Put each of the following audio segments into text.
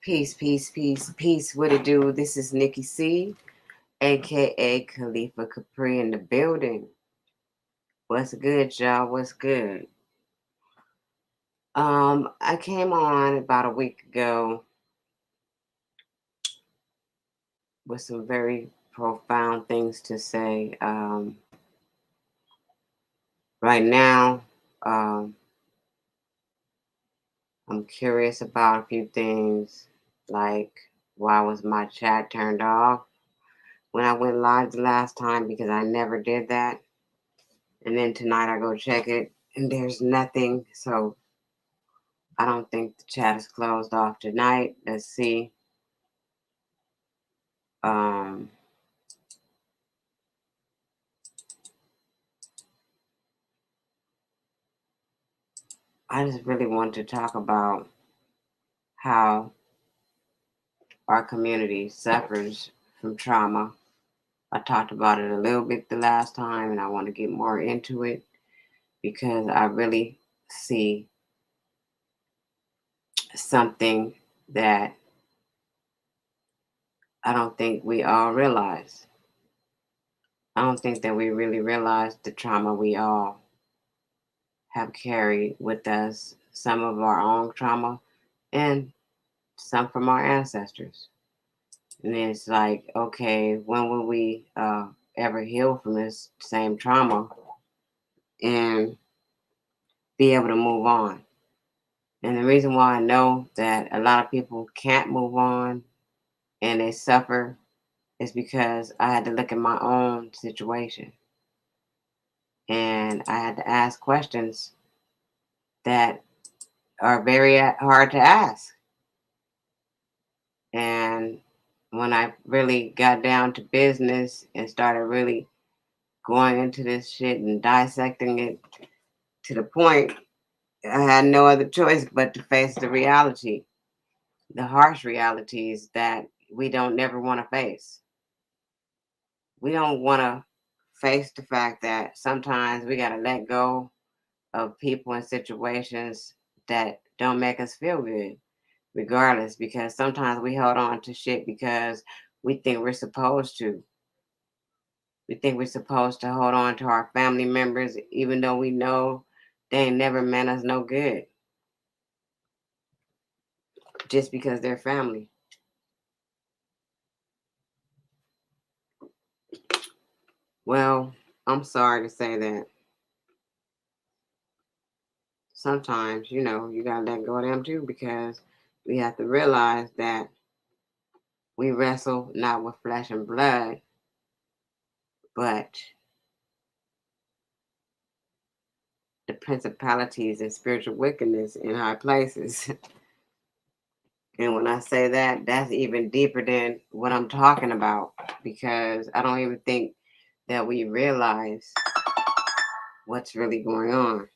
Peace, peace, peace, peace. What it do? This is Nikki C, aka Khalifa Capri in the building. What's good, y'all? What's good? I came on about a week ago with some very profound things to say. Right now, um, I'm curious about a few things, like why was my chat turned off when I went live the last time because I never did that. And then tonight I go check it and there's nothing. So I don't think the chat is closed off tonight. Let's see. Um, I just really want to talk about how our community suffers from trauma. I talked about it a little bit the last time and I want to get more into it because I really see something that I don't think we all realize. I don't think that we really realize the trauma we all have carried with us, some of our own trauma and some from our ancestors. And it's like, okay, when will we ever heal from this same trauma and be able to move on? And the reason why I know that a lot of people can't move on and they suffer is because I had to look at my own situation and I had to ask questions that are very hard to ask. And when I really got down to business and started really going into this shit and dissecting it to the point, I had no other choice but to face the reality, the harsh realities that we don't never want to face. We don't want to face the fact that sometimes we got to let go of people and situations that don't make us feel good, regardless, because sometimes we hold on to shit because we think we're supposed to. We think we're supposed to hold on to our family members, even though we know they ain't never meant us no good, just because they're family. Well, I'm sorry to say that sometimes, you gotta let go of them too, because we have to realize that we wrestle not with flesh and blood, but the principalities and spiritual wickedness in high places. And when I say that, that's even deeper than what I'm talking about because I don't even think that we realize what's really going on.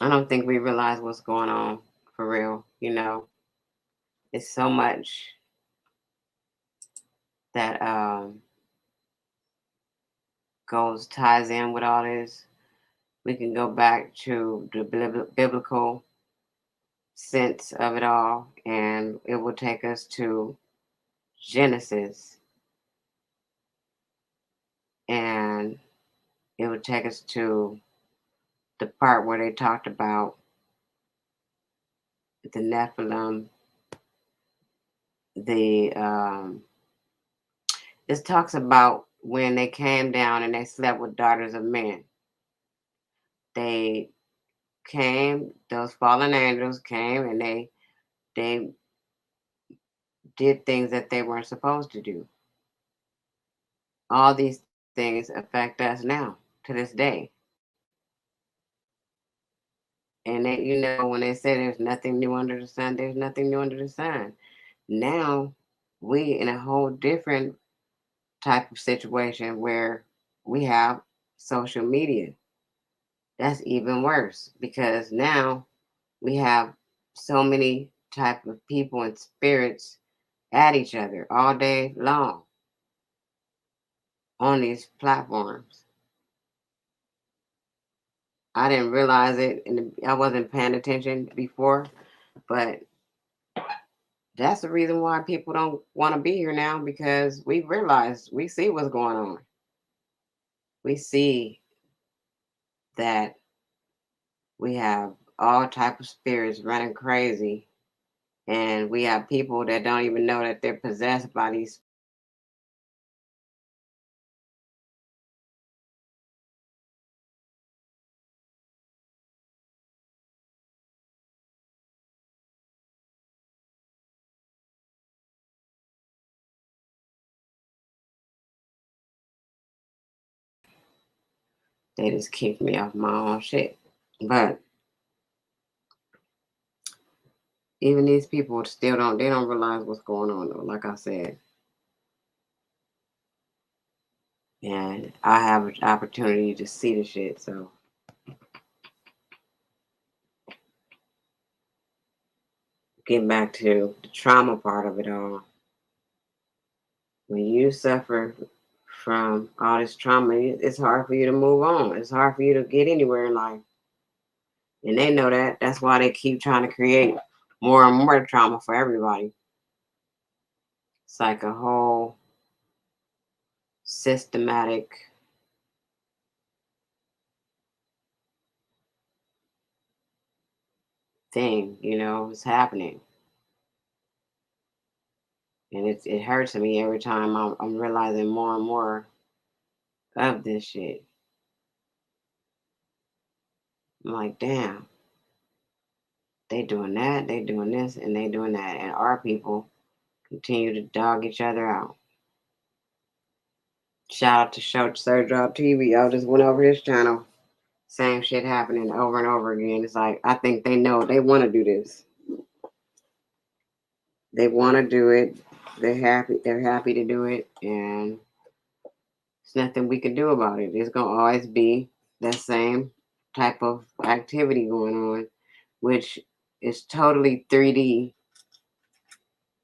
I don't think we realize what's going on for real. It's so much that ties in with all this. We can go back to the biblical sense of it all, and it will take us to Genesis, and it would take us to the part where they talked about the Nephilim. This talks about when they came down and they slept with daughters of men. They those fallen angels came and they did things that they weren't supposed to do. All these things affect us now to this day. And when they say there's nothing new under the sun, there's nothing new under the sun. Now we in a whole different type of situation where we have social media. That's even worse because now we have so many type of people and spirits at each other all day long on these platforms. I didn't realize it, and I wasn't paying attention before, but that's the reason why people don't want to be here now, because we realize, we see what's going on. We see that we have all type of spirits running crazy, and we have people that don't even know that they're possessed by these. They just kicked me off my own shit. But even these people still don't realize what's going on though, like I said. And I have an opportunity to see the shit. So getting back to the trauma part of it all. When you suffer from all this trauma, it's hard for you to move on. It's hard for you to get anywhere in life. And they know that. That's why they keep trying to create more and more trauma for everybody. It's like a whole systematic thing, it's happening. And it hurts me every time I'm realizing more and more of this shit. I'm like, damn, they doing that, they doing this, and they doing that. And our people continue to dog each other out. Shout out to Sir Drop TV. I just went over his channel. Same shit happening over and over again. It's like, I think they know they want to do this. They want to do it. They're happy. They're happy to do it, and there's nothing we can do about it. It's gonna always be that same type of activity going on, which is totally 3D.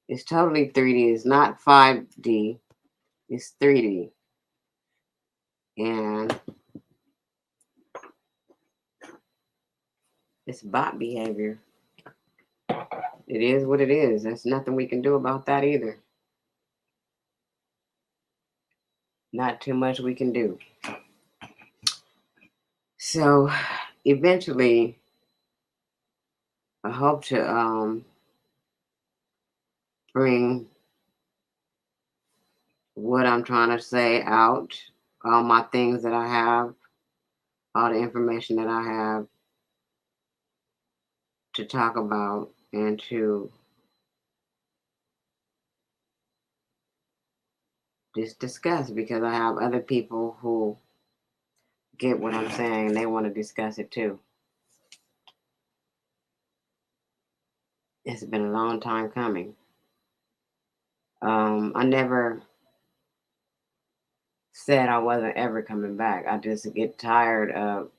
It's totally 3D. It's not 5D. It's 3D, and it's bot behavior. It is what it is. There's nothing we can do about that either. Not too much we can do. So eventually, I hope to bring what I'm trying to say out, all my things that I have, all the information that I have to talk about and to just discuss, because I have other people who get what I'm saying. They want to discuss it too. It's been a long time coming. I never said I wasn't ever coming back. I just get tired of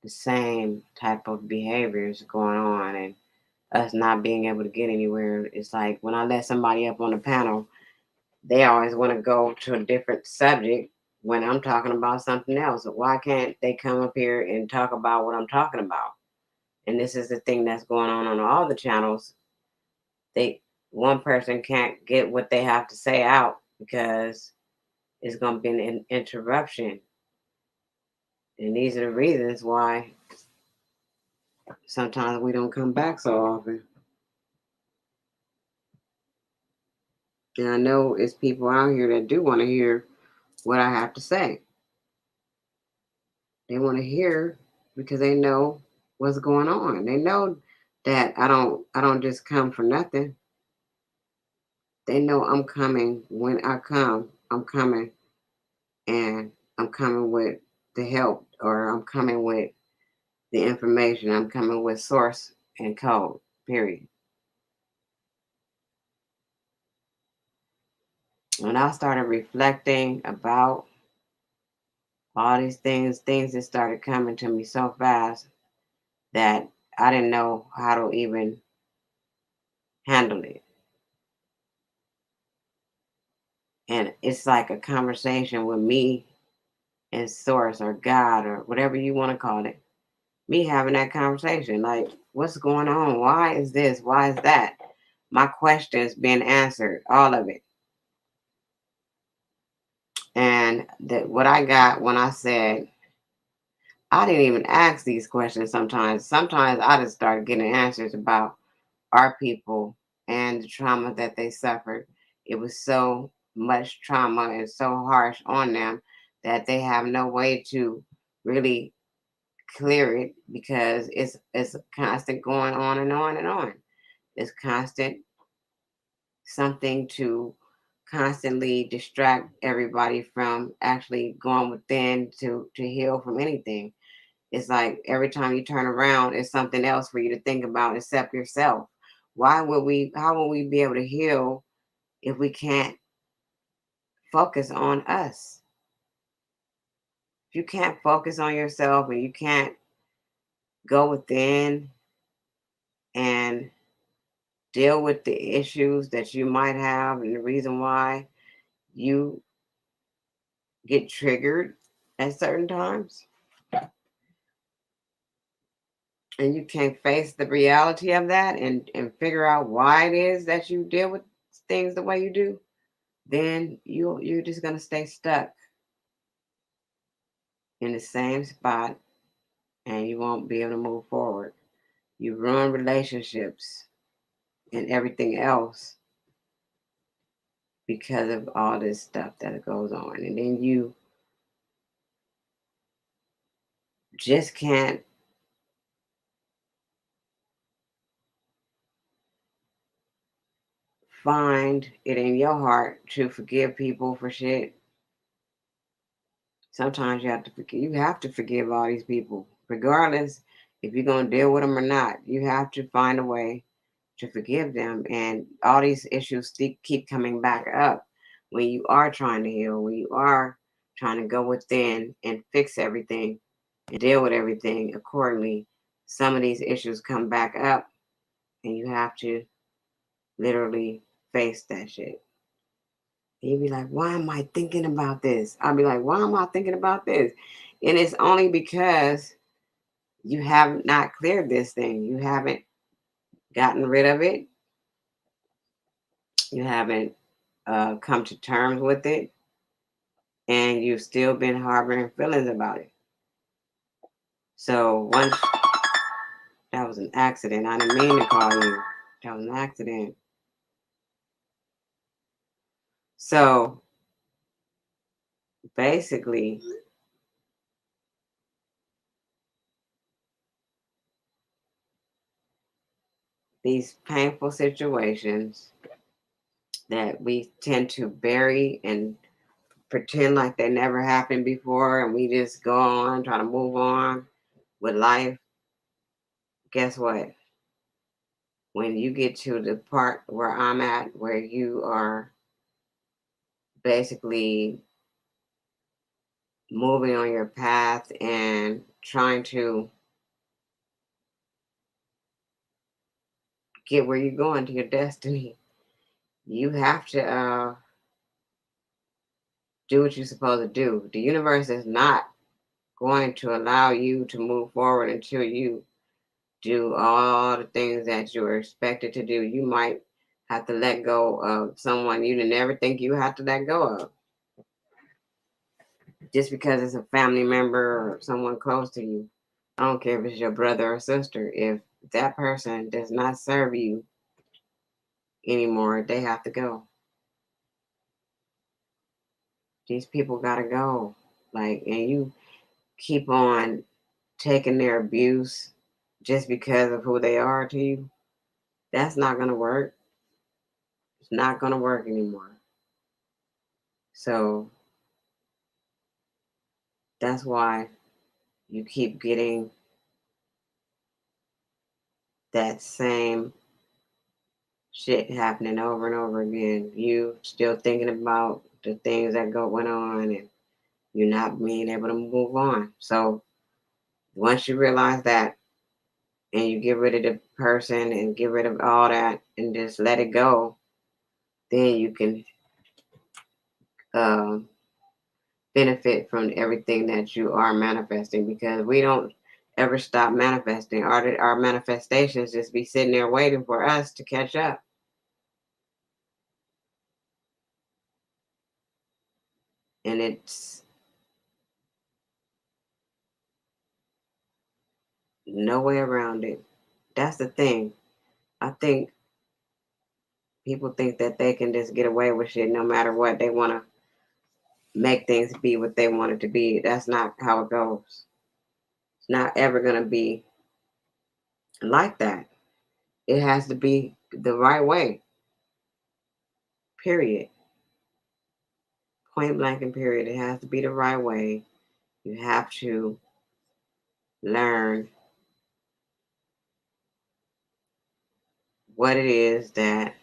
the same type of behaviors going on and us not being able to get anywhere. It's like when I let somebody up on the panel, they always want to go to a different subject when I'm talking about something else. Why can't they come up here and talk about what I'm talking about? And this is the thing that's going on all the channels. One person can't get what they have to say out because it's going to be an interruption. And these are the reasons why sometimes we don't come back so often. And I know it's people out here that do want to hear what I have to say. They want to hear because they know what's going on. They know that I don't just come for nothing. They know I'm coming. When I come, I'm coming, and I'm coming with the help, or I'm coming with the information. I'm coming with source and code. Period. When I started reflecting about all these things that started coming to me so fast that I didn't know how to even handle it. it's like a conversation with me and source or God or whatever you want to call it. Me having that conversation, like, what's going on? Why is this? Why is that? My questions being answered, all of it. And that what I got when I said I didn't even ask these questions sometimes. Sometimes I just started getting answers about our people and the trauma that they suffered. It was so much trauma and so harsh on them that they have no way to really clear it because it's constant going on and on and on. It's constant something to constantly distract everybody from actually going within to heal from anything. It's like every time you turn around, it's something else for you to think about except yourself. How will we be able to heal if we can't focus on us? If you can't focus on yourself and you can't go within and deal with the issues that you might have and the reason why you get triggered at certain times, and you can't face the reality of that and figure out why it is that you deal with things the way you do, then you're just gonna stay stuck in the same spot and you won't be able to move forward. You ruin relationships and everything else because of all this stuff that goes on. And then you just can't find it in your heart to forgive people for shit. Sometimes you have to forgive all these people, regardless if you're gonna deal with them or not. You have to find a way to forgive them. And all these issues keep coming back up when you are trying to heal, when you are trying to go within and fix everything and deal with everything accordingly. Some of these issues come back up, and you have to literally face that shit. You'd be like, why am I thinking about this? I'll be like, why am I thinking about this? And it's only because you have not cleared this thing. You haven't gotten rid of it. You haven't come to terms with it. And you've still been harboring feelings about it. So once that was an accident, I didn't mean to call you. That was an accident. So basically, these painful situations that we tend to bury and pretend like they never happened before, and we just go on, try to move on with life. Guess what? When you get to the part where I'm at, where you are basically moving on your path and trying to get where you're going to your destiny, you have to do what you're supposed to do. The universe is not going to allow you to move forward until you do all the things that you're expected to do. You might have to let go of someone you didn't ever think you had to let go of just because it's a family member or someone close to you. I don't care if it's your brother or sister. If that person does not serve you anymore, they have to go. These people got to go. Like, and you keep on taking their abuse just because of who they are to you. That's not going to work. It's not going to work anymore. So that's why you keep getting that same shit happening over and over again. You still thinking about the things that went on, and you're not being able to move on. So once you realize that and you get rid of the person and get rid of all that and just let it go, then you can um, benefit from everything that you are manifesting, because we don't ever stop manifesting. Our manifestations just be sitting there waiting for us to catch up. And it's no way around it. That's the thing. I think people think that they can just get away with shit no matter what. They want to make things be what they want it to be. That's not how it goes. It's not ever going to be like that. It has to be the right way, period. Point blank and period. It has to be the right way. You have to learn what it is that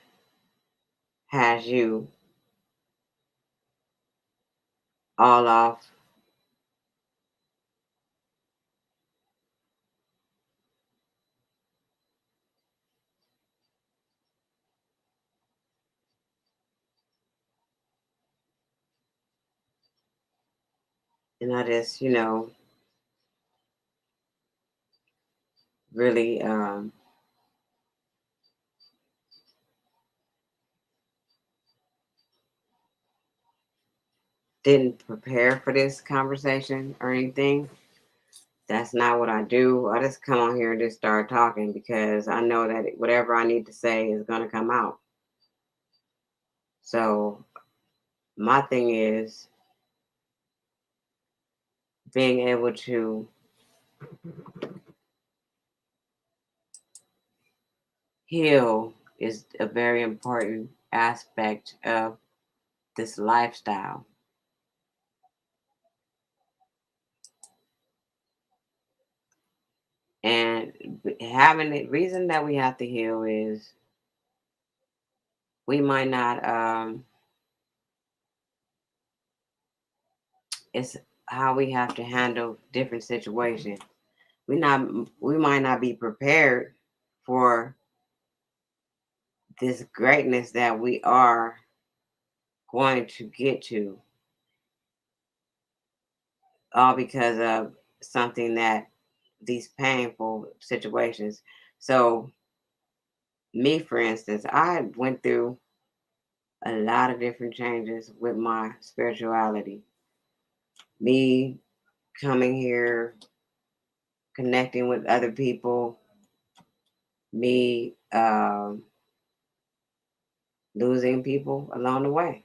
has you all off. And I just, really didn't prepare for this conversation or anything. That's not what I do. I just come on here and just start talking because I know that whatever I need to say is going to come out. So, my thing is being able to heal is a very important aspect of this lifestyle. And having the reason that we have to heal is we might not, it's how we have to handle different situations. We might not be prepared for this greatness that we are going to get to, all because of something that these painful situations. So, me, for instance, I went through a lot of different changes with my spirituality. Me coming here, connecting with other people, me losing people along the way.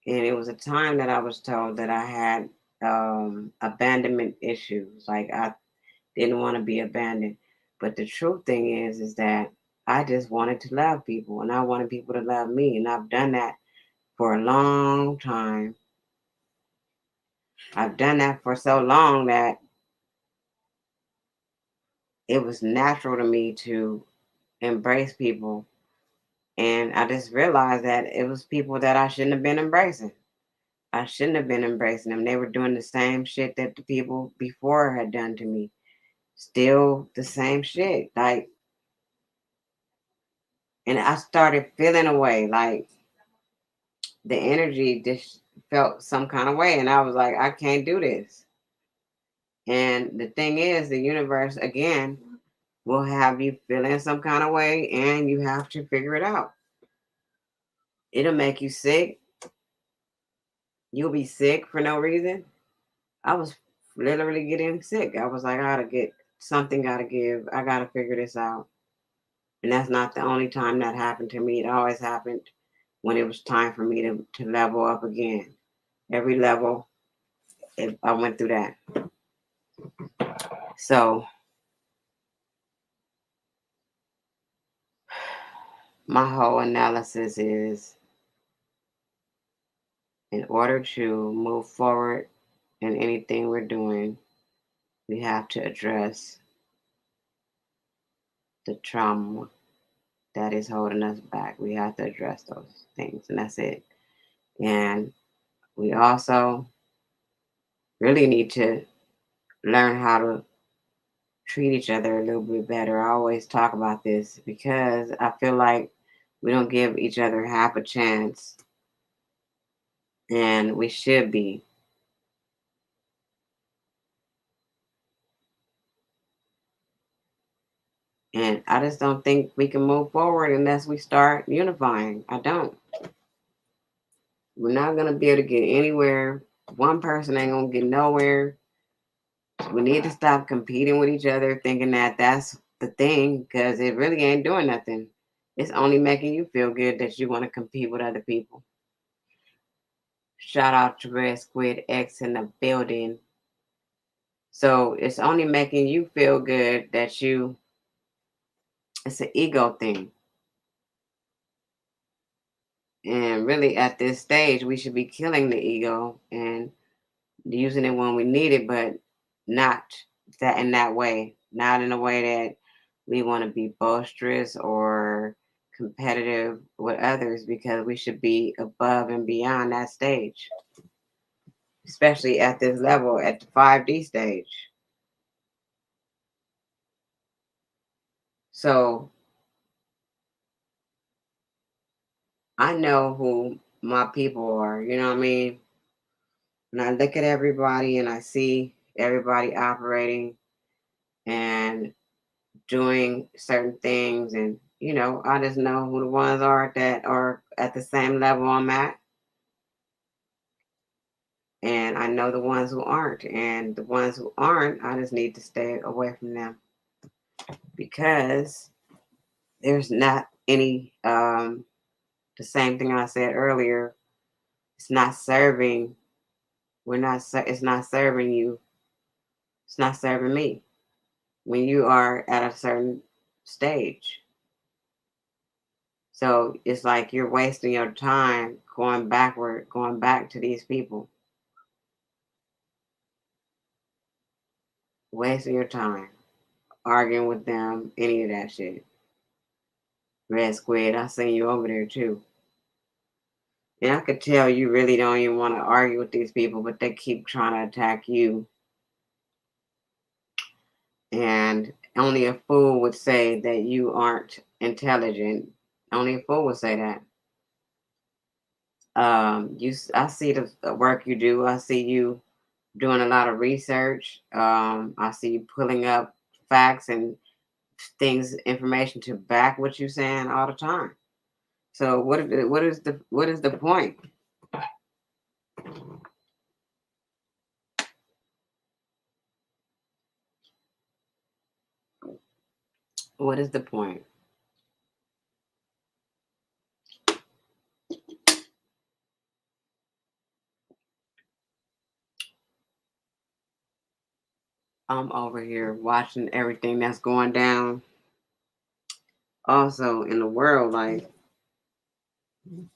And it was a time that I was told that I had abandonment issues. Like I didn't want to be abandoned. But the true thing is that I just wanted to love people and I wanted people to love me. And I've done that for a long time. I've done that for so long that it was natural to me to embrace people. And I just realized that it was people that I shouldn't have been embracing. I shouldn't have been embracing them. They were doing the same shit that the people before had done to me. Still the same shit. Like, and I started feeling away. Like, the energy just felt some kind of way. And I was like, I can't do this. And the thing is, the universe, again, will have you feeling some kind of way and you have to figure it out. It'll make you sick. You'll be sick for no reason. I was literally getting sick. I was like, I gotta get something, gotta give. I gotta figure this out. And that's not the only time that happened to me. It always happened when it was time for me to level up again. Every level, I went through that. So, my whole analysis is in order to move forward in anything we're doing, we have to address the trauma that is holding us back. We have to address those things, and that's it. And we also really need to learn how to treat each other a little bit better. I always talk about this because I feel like we don't give each other half a chance And we should be. And I just don't think we can move forward unless we start unifying. I don't. We're not gonna be able to get anywhere. One person ain't gonna get nowhere. We need to stop competing with each other, thinking that that's the thing, because it really ain't doing nothing. It's only making you feel good that you want to compete with other people. Shout out to Red Squid X in the building. So it's only making you feel good that you, it's an ego thing. And really, at this stage, we should be killing the ego and using it when we need it, but not that in that way. Not in a way that we want to be boisterous or competitive with others, because we should be above and beyond that stage, especially at this level, at the 5D stage. So I know who my people are, you know what I mean? When I look at everybody and I see everybody operating and doing certain things, and I just know who the ones are that are at the same level I'm at, and I know the ones who aren't, and the ones who aren't, I just need to stay away from them, because there's not any the same thing I said earlier. It's not serving. It's not serving you. It's not serving me when you are at a certain stage. So it's like you're wasting your time going backward, going back to these people, wasting your time arguing with them, any of that shit. Red Squid, I seen you over there too. And I could tell you really don't even want to argue with these people, but they keep trying to attack you. And only a fool would say that you aren't intelligent. Only a fool would say that. I see the work you do. I see you doing a lot of research. I see you pulling up facts and things, information to back what you're saying all the time. So what is the point? What is the point? I'm over here watching everything that's going down also in the world, like, and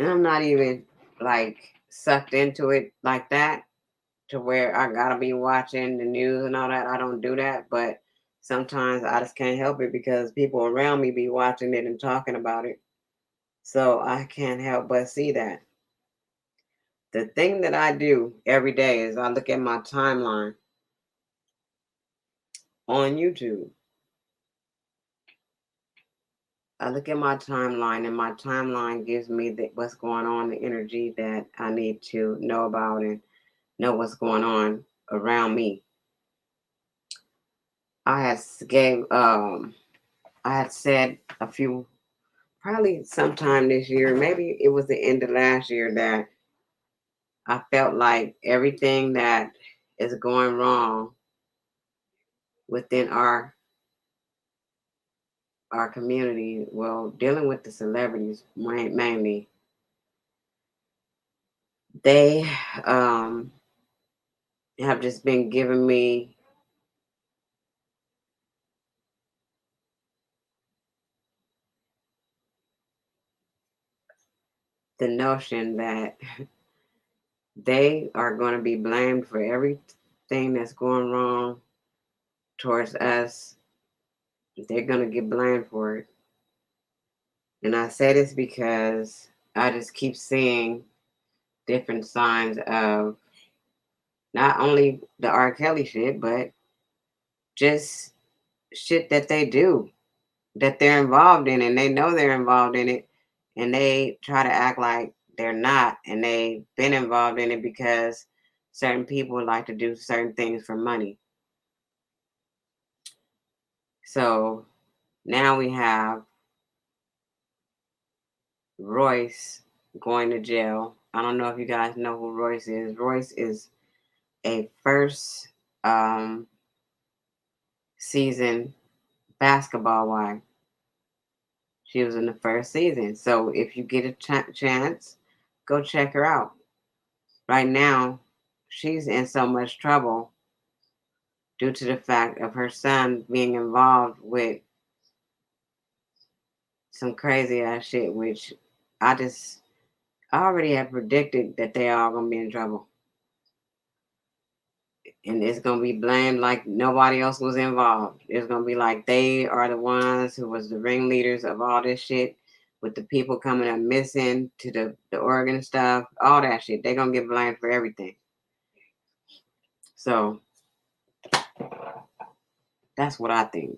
I'm not even like sucked into it like that to where I gotta be watching the news and all that. I don't do that, but sometimes I just can't help it because people around me be watching it and talking about it. So I can't help but see that. The thing that I do every day is I look at my timeline on YouTube. I look at my timeline, and my timeline gives me what's going on, the energy that I need to know about and know what's going on around me. I had I had said a few, probably sometime this year, maybe it was the end of last year, that I felt like everything that is going wrong within our community, well, dealing with the celebrities mainly, they have just been giving me the notion that they are going to be blamed for everything that's going wrong towards us. They're going to get blamed for it. And I say this because I just keep seeing different signs of not only the R. Kelly shit, but just shit that they do, that they're involved in, and they know they're involved in it, and they try to act like they're not, and they've been involved in it because certain people like to do certain things for money. So now we have Royce going to jail. I don't know if you guys know who Royce is. Royce is a first season basketball wife. She was in the first season. So if you get a chance, go check her out. Right now, she's in so much trouble due to the fact of her son being involved with some crazy ass shit, which I already have predicted that they are gonna be in trouble. And it's gonna be blamed like nobody else was involved. It's gonna be like they are the ones who was the ringleaders of all this shit with the people coming up missing to the organ stuff, all that shit. They're gonna get blamed for everything. So that's what I think.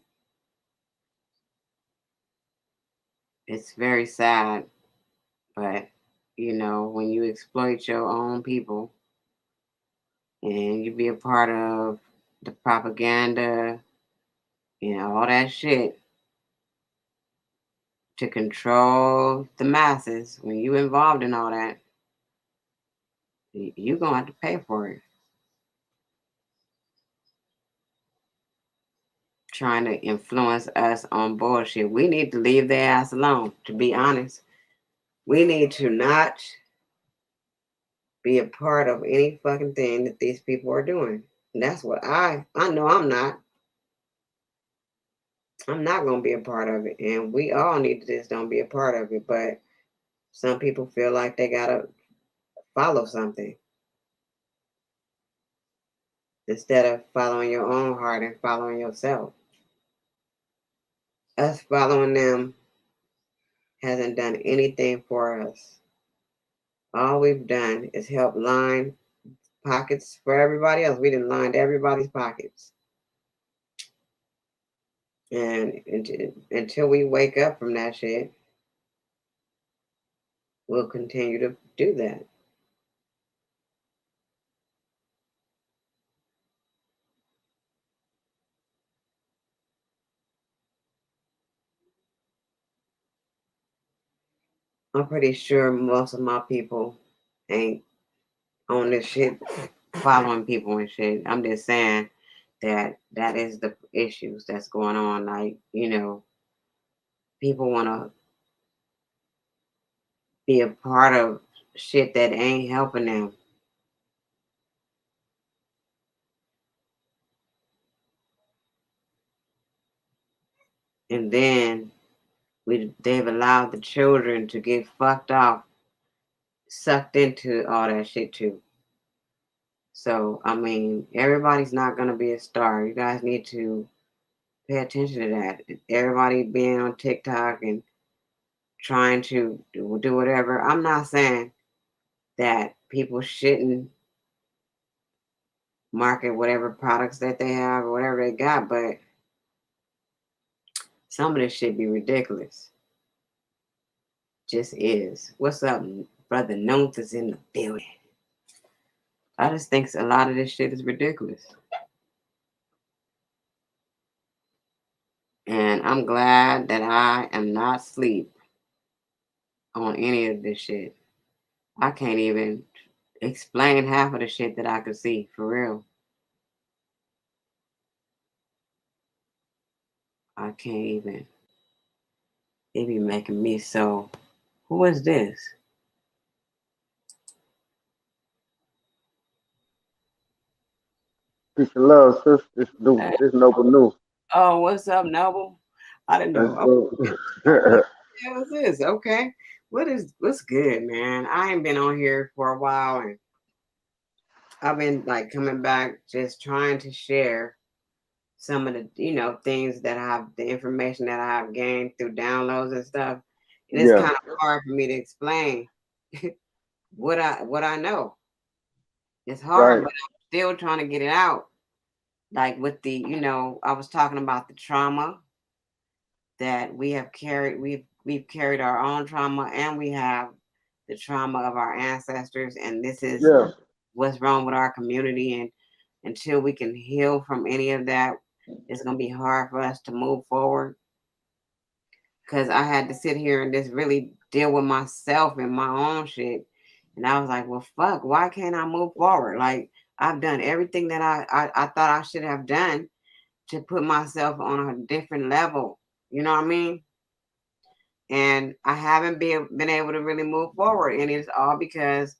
It's very sad, but when you exploit your own people and you be a part of the propaganda, all that shit to control the masses, when you involved in all that, you're gonna have to pay for it. Trying to influence us on bullshit. We need to leave their ass alone, to be honest. We need to not be a part of any fucking thing that these people are doing. And that's what I know I'm not. I'm not gonna be a part of it. And we all need to just don't be a part of it. But some people feel like they gotta follow something instead of following your own heart and following yourself. Us following them hasn't done anything for us. All we've done is help line pockets for everybody else. We didn't line everybody's pockets. And until we wake up from that shit, we'll continue to do that. I'm pretty sure most of my people ain't on this shit following people and shit. I'm just saying that is the issues that's going on. Like, people want to be a part of shit that ain't helping them. And then they've allowed the children to get fucked off, sucked into all that shit too. So, I mean, everybody's not going to be a star. You guys need to pay attention to that. Everybody being on TikTok and trying to do whatever. I'm not saying that people shouldn't market whatever products that they have or whatever they got, but some of this shit be ridiculous. Just is. What's up, brother? Notes is in the building. I just think a lot of this shit is ridiculous. And I'm glad that I am not asleep on any of this shit. I can't even explain half of the shit that I could see, for real. I can't even. It be making me so. Who is this? Peace and love, sis. This Noble New. Oh, what's up, Noble? I didn't Let's know. go. What the hell is this? Okay. What's good, man? I ain't been on here for a while and I've been like coming back just trying to share some of the, things that the information that I have gained through downloads and stuff. And it's Yeah, kind of hard for me to explain what I know. It's hard, right. but I'm still trying to get it out. Like with the, I was talking about the trauma that we have carried. We've carried our own trauma, and we have the trauma of our ancestors, and this is Yeah. what's wrong with our community. And until we can heal from any of that, it's gonna be hard for us to move forward. Because I had to sit here and just really deal with myself and my own shit. And I was like, well, fuck, why can't I move forward? Like, I've done everything that I thought I should have done to put myself on a different level. You know what I mean? And I haven't been able to really move forward. And it's all because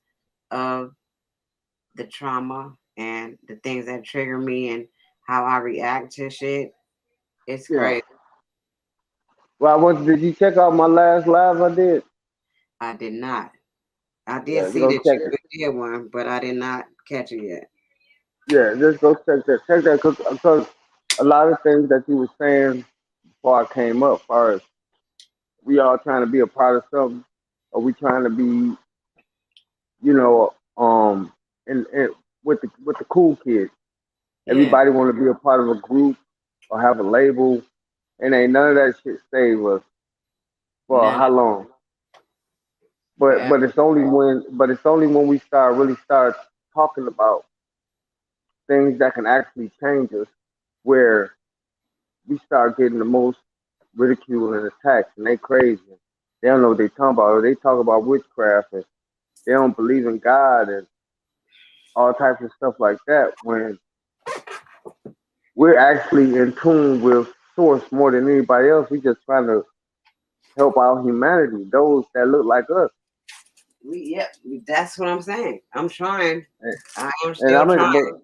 of the trauma and the things that trigger me and how I react to shit. It's Yeah. crazy. Well, did you check out my last live I did? I did not. I did Yeah, see go that check you it. did one, but I did not catch it yet. Yeah, just go check that. Check that because a lot of things that you were saying before I came up, far as we all trying to be a part of something, or we trying to be, you know, and with the cool kids. Yeah. Everybody want to be a part of a group or have a label, and ain't none of that shit save us for None. how long. But Yeah. it's only when we start talking about things that can actually change us, where we start getting the most ridicule and attacks, and they crazy. They don't know what they talking about. They talk about witchcraft and they don't believe in God and all types of stuff like that. When we're actually in tune with source more than anybody else, we just trying to help out humanity, those that look like us. Yeah, that's what I'm saying. I'm trying. And, I am and still I'm trying.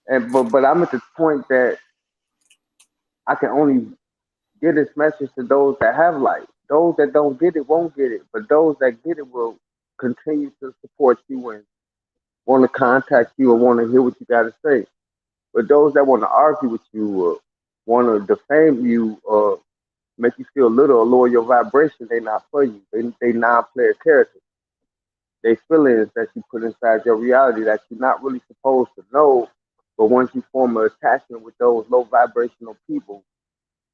at, but I'm at the point that I can only get this message to those that have light. Those that don't get it won't get it, but those that get it will continue to support you and want to contact you or want to hear what you got to say. But those that want to argue with you or want to defame you or make you feel little or lower your vibration, they not for you. They non-player characters. They feelings that you put inside your reality that you're not really supposed to know. But once you form an attachment with those low vibrational people,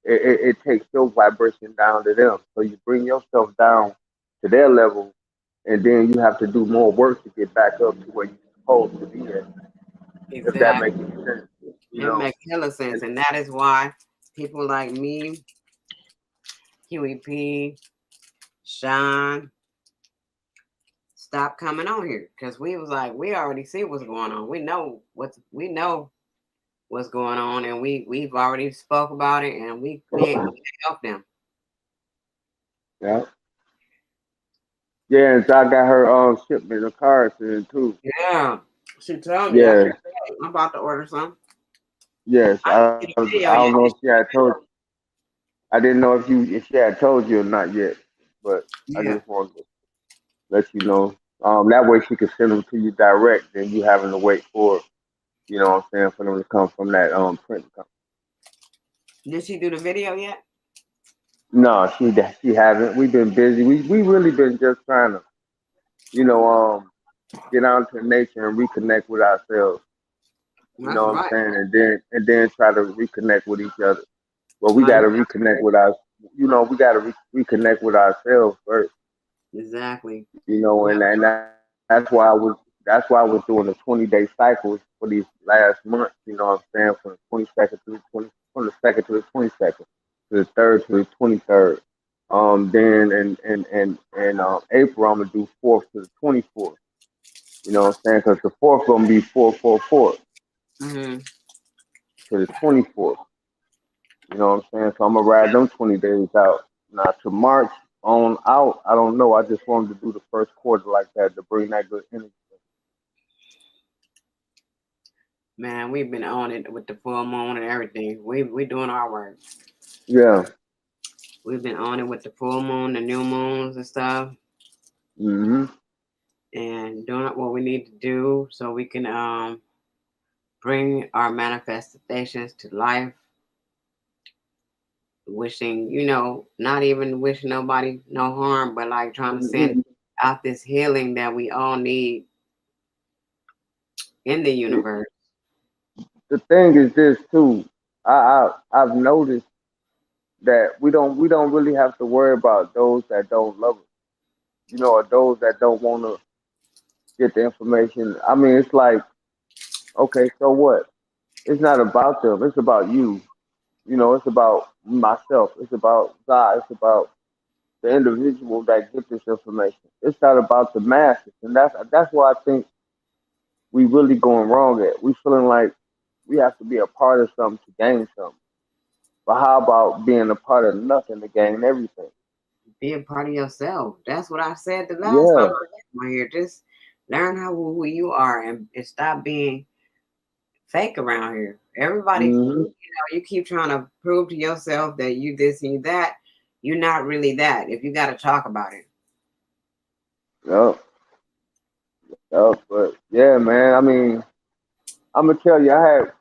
it takes your vibration down to them. So you bring yourself down to their level, and then you have to do more work to get back up to where you're supposed to be at. If that Exactly. makes any sense, you It know. makes hella sense. And And that is why people like me, QEP, Sean, stopped coming on here. Because we was like, we already see what's going on. We know what's going on, and we've already spoke about it, and we help them. yeah, yeah. And so I got her shipment of cards in too. Yeah. She told me. I said, Yes, hey, I'm about to order some. yes. I didn't see the I video don't yet. know if she had told. I didn't know if she had told you or not yet, but I Yeah. just wanted to let you know. That way she could send them to you direct, than you having to wait for, you know what I'm saying, for them to come from that print company. Did she do the video yet? No, she haven't. We've been busy. We really been just trying to, you know, get out into nature and reconnect with ourselves. You That's know what I'm right. saying, and then try to reconnect with each other. Well, we Oh, got to reconnect with our, we got to reconnect with ourselves first. exactly. You know, Yep. that's why I was doing the 20-day cycles for these last months. You know what I'm saying, from the 22nd to the 20, from the second to the 22nd, to the third to the 23rd. Then in April I'm gonna do fourth to the 24th. You know what I'm saying? Because the fourth gonna be 444 Hmm. to the 24th. You know what I'm saying? So I'm gonna ride them 20 days out. Now to March on out, I don't know. I just wanted to do the first quarter like that to bring that good energy. Man, we've been on it with the full moon and everything. We doing our work. Yeah. We've been on it with the full moon, the new moons and stuff, Hmm. and doing what we need to do so we can bring our manifestations to life. Wishing, not even wishing nobody no harm, but like trying to send out this healing that we all need in the universe. The thing is this too. I've noticed that we don't really have to worry about those that don't love us. or those that don't want to get the information. I mean, it's like, okay, so what? It's not about them. It's about you. It's about myself. It's about God. It's about the individual that get this information. It's not about the masses, and that's why I think we really going wrong at. We feeling like we have to be a part of something to gain something. But how about being a part of nothing to gain everything? Be a part of yourself. That's what I said the last time Yeah. I was here. Just learn who you are and stop being fake around here. Everybody, Hmm. you keep trying to prove to yourself that you this and you that. You're not really that. If you got to talk about it, Yup. Yup. But yeah, man. I mean, I'm gonna tell you, I had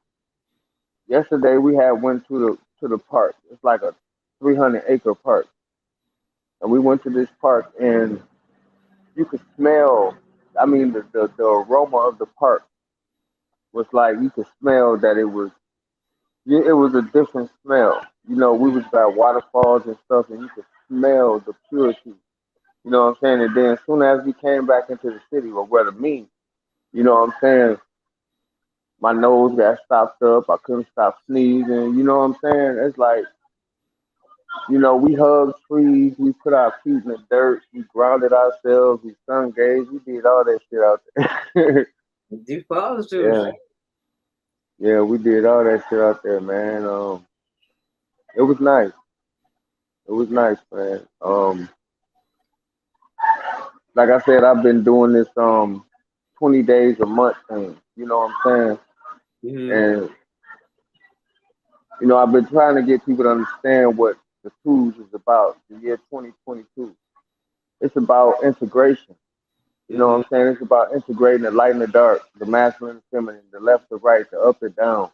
yesterday we had went to the park. It's like a 300-acre park, and we went to this park, and you could smell. I mean, the aroma of the park was like you could smell that it was. It was a different smell. We was by waterfalls and stuff, and you could smell the purity. You know what I'm saying? And then as soon as we came back into the city, or where to me, you know what I'm saying? My nose got stopped up. I couldn't stop sneezing. You know what I'm saying? It's like, we hugged trees. We put our feet in the dirt. We grounded ourselves. We sun gazed. We did all that shit out there. you supposed to. Yeah, yeah, we did all that shit out there, man. It was nice. It was nice, man. Like I said, I've been doing this 20 days a month thing. You know what I'm saying? Mm-hmm. And I've been trying to get people to understand what the tools is about. The year 2022. It's about integration. You know what Mm-hmm. I'm saying? It's about integrating the light and the dark, the masculine and feminine, the left to right, the up and down.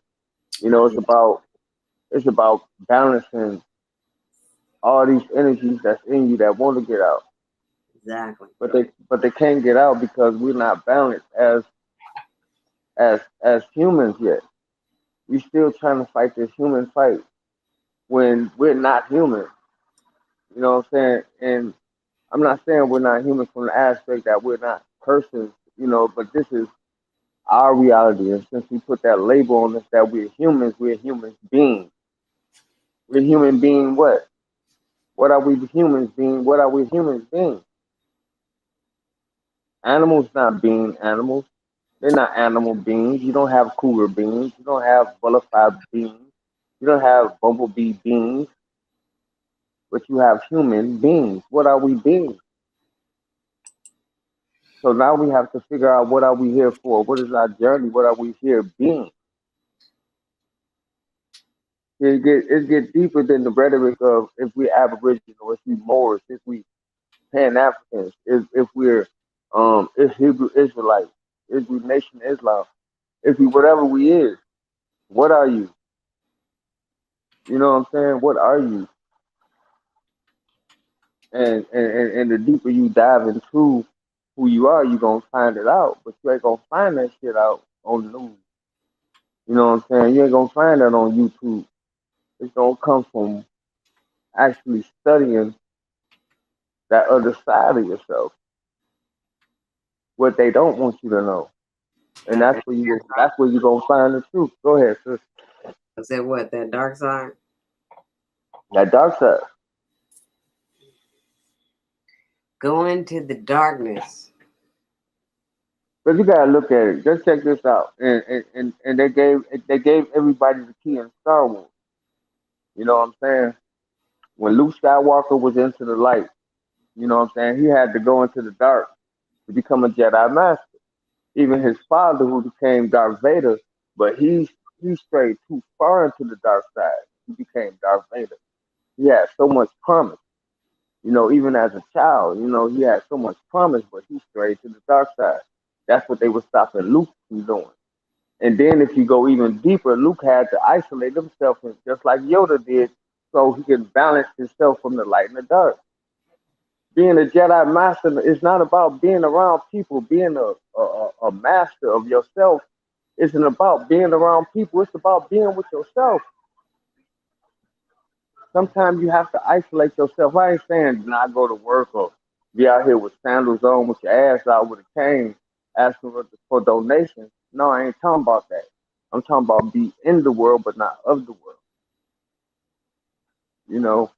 It's about balancing all these energies that's in you that want to get out, Exactly. but they can't get out because we're not balanced as humans yet. We still trying to fight this human fight when we're not human. You know what I'm saying? And I'm not saying we're not human from the aspect that we're not persons, but this is our reality. And since we put that label on us that we're human beings. We're human being what? What are we humans being? What are we humans being? Animals not being animals. They're not animal beings. You don't have cougar beings. You don't have butterfly beings. You don't have bumblebee beings, but you have human beings. What are we being? So now we have to figure out what are we here for? What is our journey? What are we here being? It get deeper than the rhetoric of if we're Aboriginal, if we Moors, if we Pan Africans, if we're if Hebrew Israelites, if we Nation Islam, if we whatever we is, what are you? You know what I'm saying? What are you? And the deeper you dive into who you are, you gonna find it out. But you ain't gonna find that shit out on the news. You know what I'm saying? You ain't gonna find that on YouTube. It's gonna come from actually studying that other side of yourself, what they don't want you to know. And That, that's where you gonna find the truth. Go ahead, sis. I said what? That dark side. That dark side. Go into the darkness. But you gotta look at it. Just check this out. And they gave everybody the key in Star Wars. You know what I'm saying? When Luke Skywalker was into the light, you know what I'm saying? He had to go into the dark to become a Jedi Master. Even his father, who became Darth Vader, but he strayed too far into the dark side. He became Darth Vader. He had so much promise. Even as a child, he had so much promise, but he strayed to the dark side. That's what they were stopping Luke from doing. And then if you go even deeper, Luke had to isolate himself, just like Yoda did, so he could balance himself from the light and the dark. Being a Jedi Master is not about being around people, being a master of yourself. Isn't about being around people. It's about being with yourself. Sometimes you have to isolate yourself. I ain't saying not go to work or Be out here with sandals on, with your ass out with a cane, asking for donations. No, I ain't talking about that. I'm talking about be in the world, but not of the world. You know,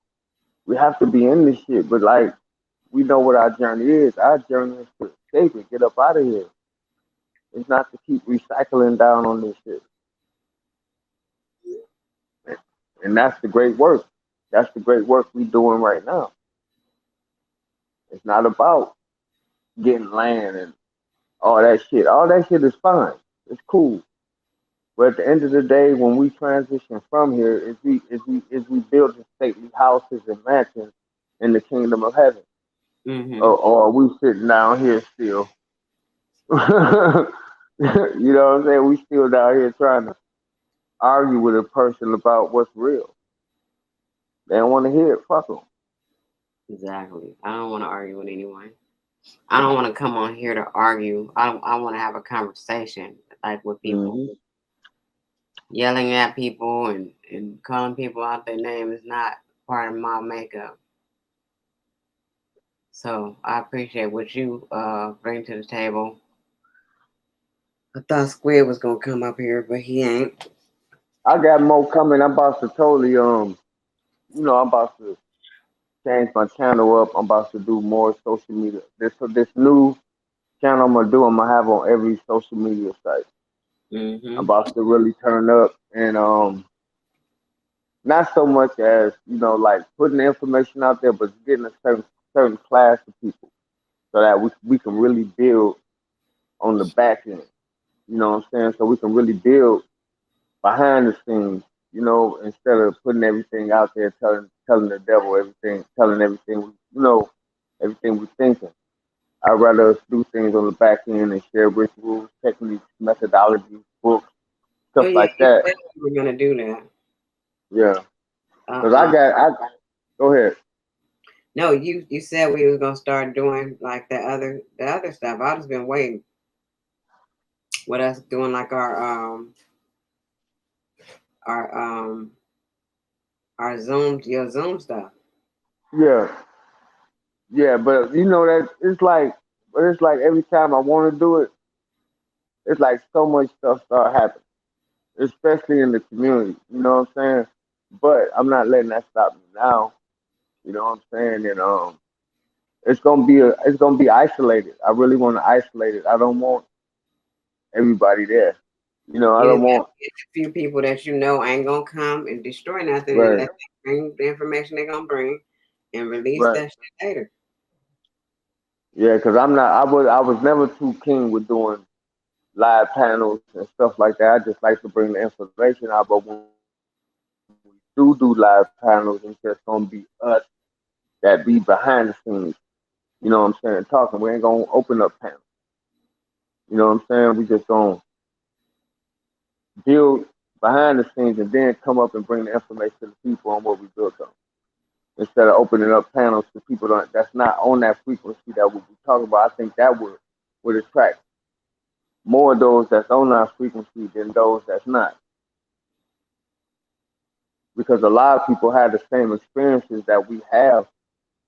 we have to be in this shit, but like we know what our journey is. Our journey is to escape it, get up out of here. It's not to keep recycling down on this shit. And that's the great work. That's the great work we doing right now. It's not about getting land and all that shit. All that shit is fine. It's cool. But at the end of the day, when we transition from here, is we building stately houses and mansions in the kingdom of heaven, Mm-hmm. or are we sitting down here still? You know what I'm saying? We still down here trying to argue with a person about what's real. They don't want to hear it. Fuck them. Exactly. I don't want to argue with anyone. I don't want to come on here to argue. I want to have a conversation like with people. Hmm. Yelling at people and calling people out their name is not part of my makeup. So I appreciate what you bring to the table. I thought Squid was gonna come up here, but he ain't. I got more coming. I'm about to totally I'm about to change my channel up. I'm about to do more social media. This new channel I'm gonna do. I'm gonna have on every social media site. I'm Mm-hmm. about to really turn up and not so much as like putting the information out there, but getting a certain class of people so that we can really build on the back end. You know what I'm saying? So we can really build behind the scenes. Instead of putting everything out there, telling the devil everything, telling everything everything we're thinking. I'd rather us do things on the back end and share rituals, techniques, methodologies, books, Oh stuff yeah, like you that. said you were gonna do that. Yeah, because Uh-uh. I go ahead. No, you said we was gonna start doing like the other stuff. I just been waiting with us doing like our our your Zoom stuff. Yeah, yeah, but that it's like every time I want to do it, it's like so much stuff start happening, especially in the community. You know what I'm saying? But I'm not letting that stop me now. You know what I'm saying? And it's gonna be isolated. I really want to isolate it. I don't want everybody there. I Yeah, don't there's want a few people that ain't gonna come and destroy nothing right, unless they bring the information they're gonna bring and release right. that shit later. Yeah, because I'm not. I was never too keen with doing live panels and stuff like that. I just like to bring the information out. But when we do live panels, it's just gonna be us that be behind the scenes. You know what I'm saying? Talking. We ain't gonna open up panels. You know what I'm saying? We just gonna build behind the scenes and then come up and bring the information to the people on what we built on. Instead of opening up panels to people that's not on that frequency that we talking about, I think that would attract more of those that's on our frequency than those that's not. Because a lot of people have the same experiences that we have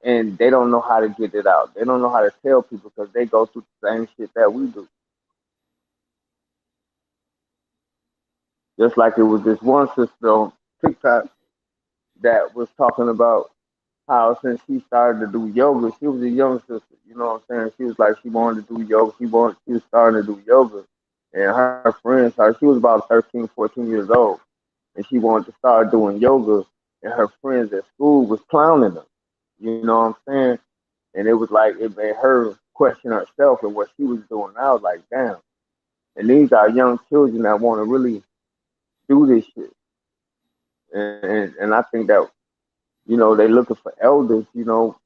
and they don't know how to get it out. They don't know how to tell people because they go through the same shit that we do. Just like it was this one sister on TikTok that was talking about how since she started to do yoga, she was a young sister, you know what I'm saying? She was like she wanted to do yoga. She was starting to do yoga. And her friends, she was about 13, 14 years old, and she wanted to start doing yoga, and her friends at school was clowning her. You know what I'm saying? And it was like it made her question herself and what she was doing. I was like, damn. And these are young children that want to really do this shit. And I think that they looking for elders.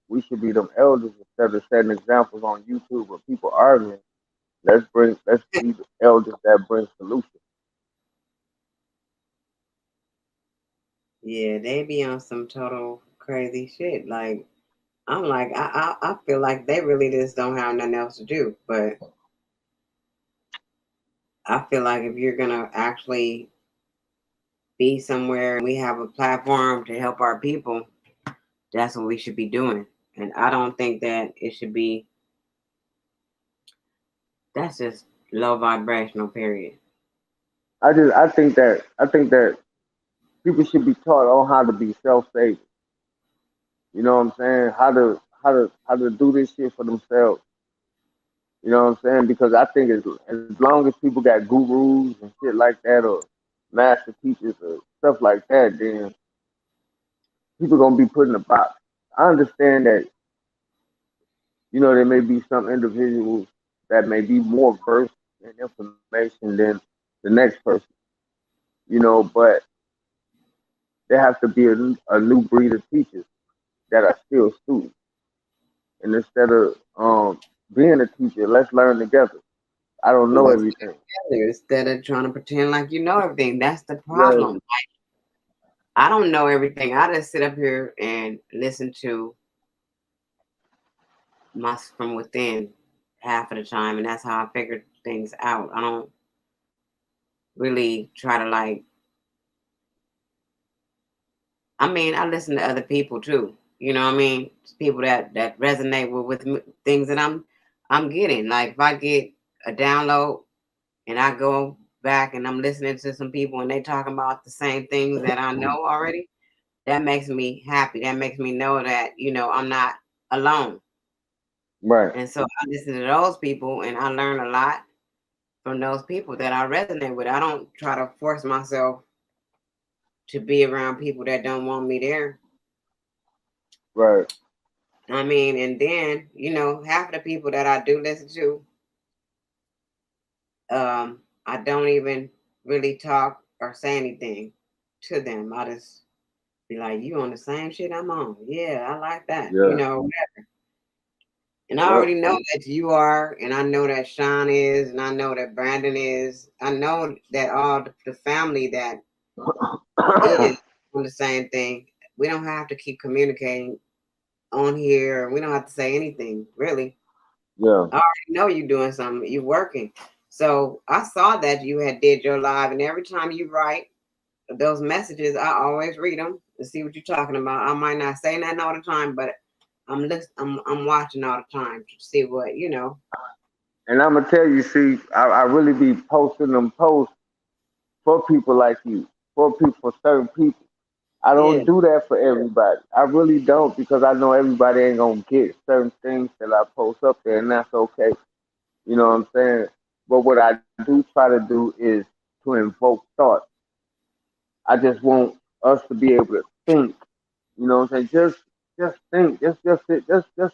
We should be them elders instead of setting examples on YouTube where people arguing. Let's be the elders that bring solutions. Yeah, they be on some total crazy shit. Like I'm like I feel like they really just don't have nothing else to do. But I feel like if you're gonna actually be somewhere and we have a platform to help our people, that's what we should be doing. And I don't think that it should be. That's just low vibrational. Period. I think that people should be taught on how to be self-saving. You know what I'm saying? How to do this shit for themselves. You know what I'm saying? Because I think as long as people got gurus and shit like that, or master teachers or stuff like that, then people gonna be put in a box. I understand that, there may be some individuals that may be more versed in information than the next person, but there has to be a new breed of teachers that are still students. And instead of being a teacher, let's learn together. I don't know Let's everything. get together instead of trying to pretend like you know everything. That's the Yeah, problem. I don't know everything. I just sit up here and listen to my from within half of the time, and that's how I figure things out. I don't really try to like. I mean, I listen to other people too. You know what I mean? People that resonate with things that I'm getting. Like if I get a download and I go back and I'm listening to some people and they talking about the same things that I know already, that makes me happy. That makes me know that I'm not alone. right, And so I listen to those people and I learn a lot from those people that I resonate with. I don't try to force myself to be around people that don't want me there. right, I mean, and then, half of the people that I do listen to, I don't even really talk or say anything to them. I just be like, you on the same shit I'm on. Yeah, I like that. yeah, And I yep. already know that you are, and I know that Sean is, and I know that Brandon is. I know that all the family that is on the same thing. We don't have to keep communicating on here. We don't have to say anything, really. Yeah, I already know you're doing something. You're working. So I saw that you had did your live, and every time you write those messages, I always read them and see what you're talking about. I might not say nothing all the time, but I'm watching all the time to see what you know. and I'm gonna tell you, see, I really be posting them posts for people like you, for certain people. I Yeah, don't do that for everybody. I really don't, because I know everybody ain't gonna get certain things that I post up there, and that's okay. You know what I'm saying? But what I do try to do is to invoke thought. I just want us to be able to think. You know what I'm saying? Just think. Just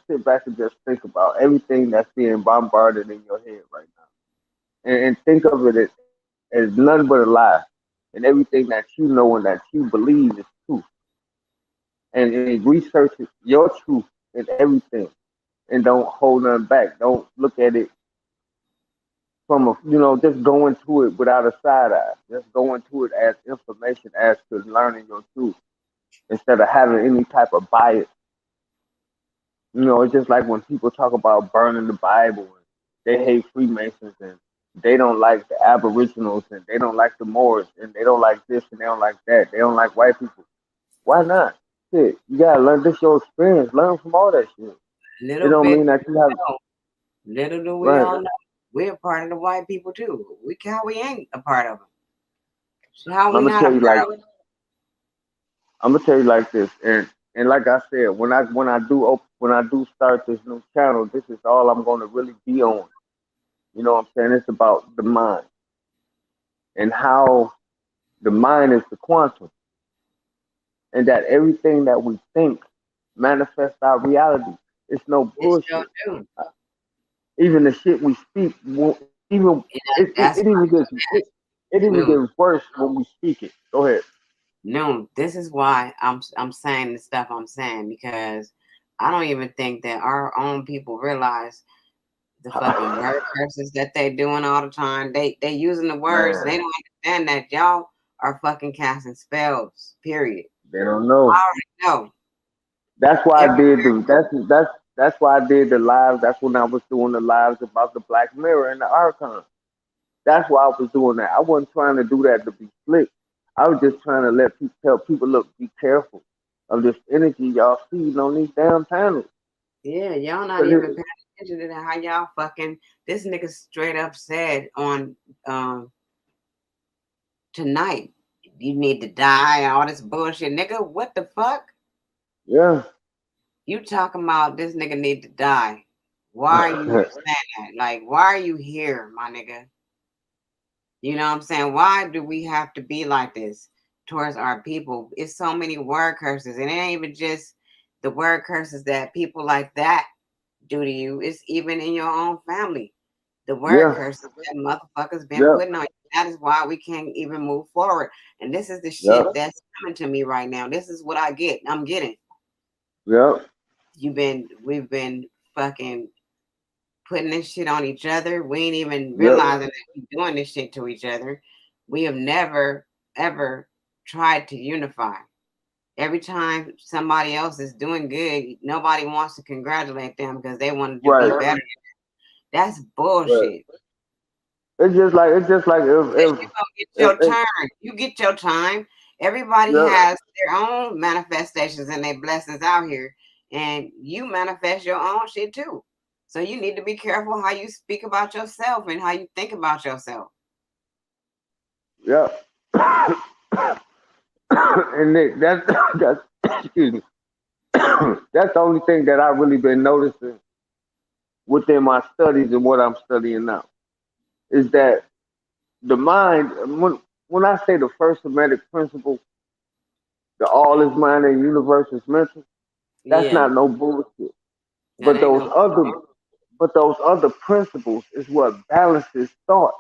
sit back and just think about everything that's being bombarded in your head right now, and think of it as none but a lie, and everything that you know and that you believe is truth, and research your truth in everything, and don't hold nothing back. Don't look at it from just go into it without a side eye. Just go into it as information, as to learning your truth, instead of having any type of bias. It's just like when people talk about burning the Bible, and they hate Freemasons, and they don't like the Aboriginals, and they don't like the Moors, and they don't like this and they don't like that. They don't like white people. Why not? Shit, you gotta learn. This your experience. Learn from all that shit. It little don't bit. mean that you have Little do we right. all know, we're part of the white people too. We ain't a part of them. So how we I'm gonna not a tell you like part of it? I'm gonna tell you like this, and like I said, when I do start this new channel, this is all I'm gonna really be on. You know what I'm saying? It's about the mind and how the mind is the quantum, and that everything that we think manifests our reality. It's no It sure bullshit. do. Even the shit we speak, even it That's even it even no, gets worse when we speak it. Go ahead. no. This is why I'm saying the stuff I'm saying because I don't even think that our own people realize the fucking word curses that they doing all the time. They using the words. They Man, don't understand that y'all are fucking casting spells. Period. they don't know. I already know. That's why I Every did the that's why I did the lives. That's when I was doing the lives about the Black Mirror and the Archon. That's why I was doing that. I wasn't trying to do that to be slick. I was just trying to let people tell people, look, be careful of this energy y'all feeding on these damn panels. Yeah, y'all not 'Cause even paying attention to how y'all fucking. This nigga straight up said on um tonight, you need to die and all this bullshit, nigga. What the fuck? yeah. You talking about this nigga need to die? Why are you saying that? Like, why are you here, my nigga? You know what I'm saying? Why do we have to be like this towards our people? It's so many word curses, and it ain't even just the word curses that people like that do to you. It's even in your own family. The word yeah, curses that motherfuckers been yeah, putting on you. That is why we can't even move forward. And this is the yeah, shit that's coming to me right now. This is what I get. I'm getting. yeah. We've been fucking putting this shit on each other. We ain't even Yep. realizing that we're doing this shit to each other. We have never, ever tried to unify. Every time somebody else is doing good, nobody wants to congratulate them because they wanted to be Right. better. That's Right. bullshit. It's just like Because you gonna get if, your turn. You get your time. Everybody yeah, has their own manifestations and their blessings out here, and you manifest your own shit too. So you need to be careful how you speak about yourself and how you think about yourself. yeah. And that's excuse me. That's the only thing that I really been noticing within my studies and what I'm studying now is that the mind. When I say the first Hermetic principle, the all is mind and universe is mental. That's Yeah, not no bullshit. that But ain't those no. other, but those other principles is what balances thought.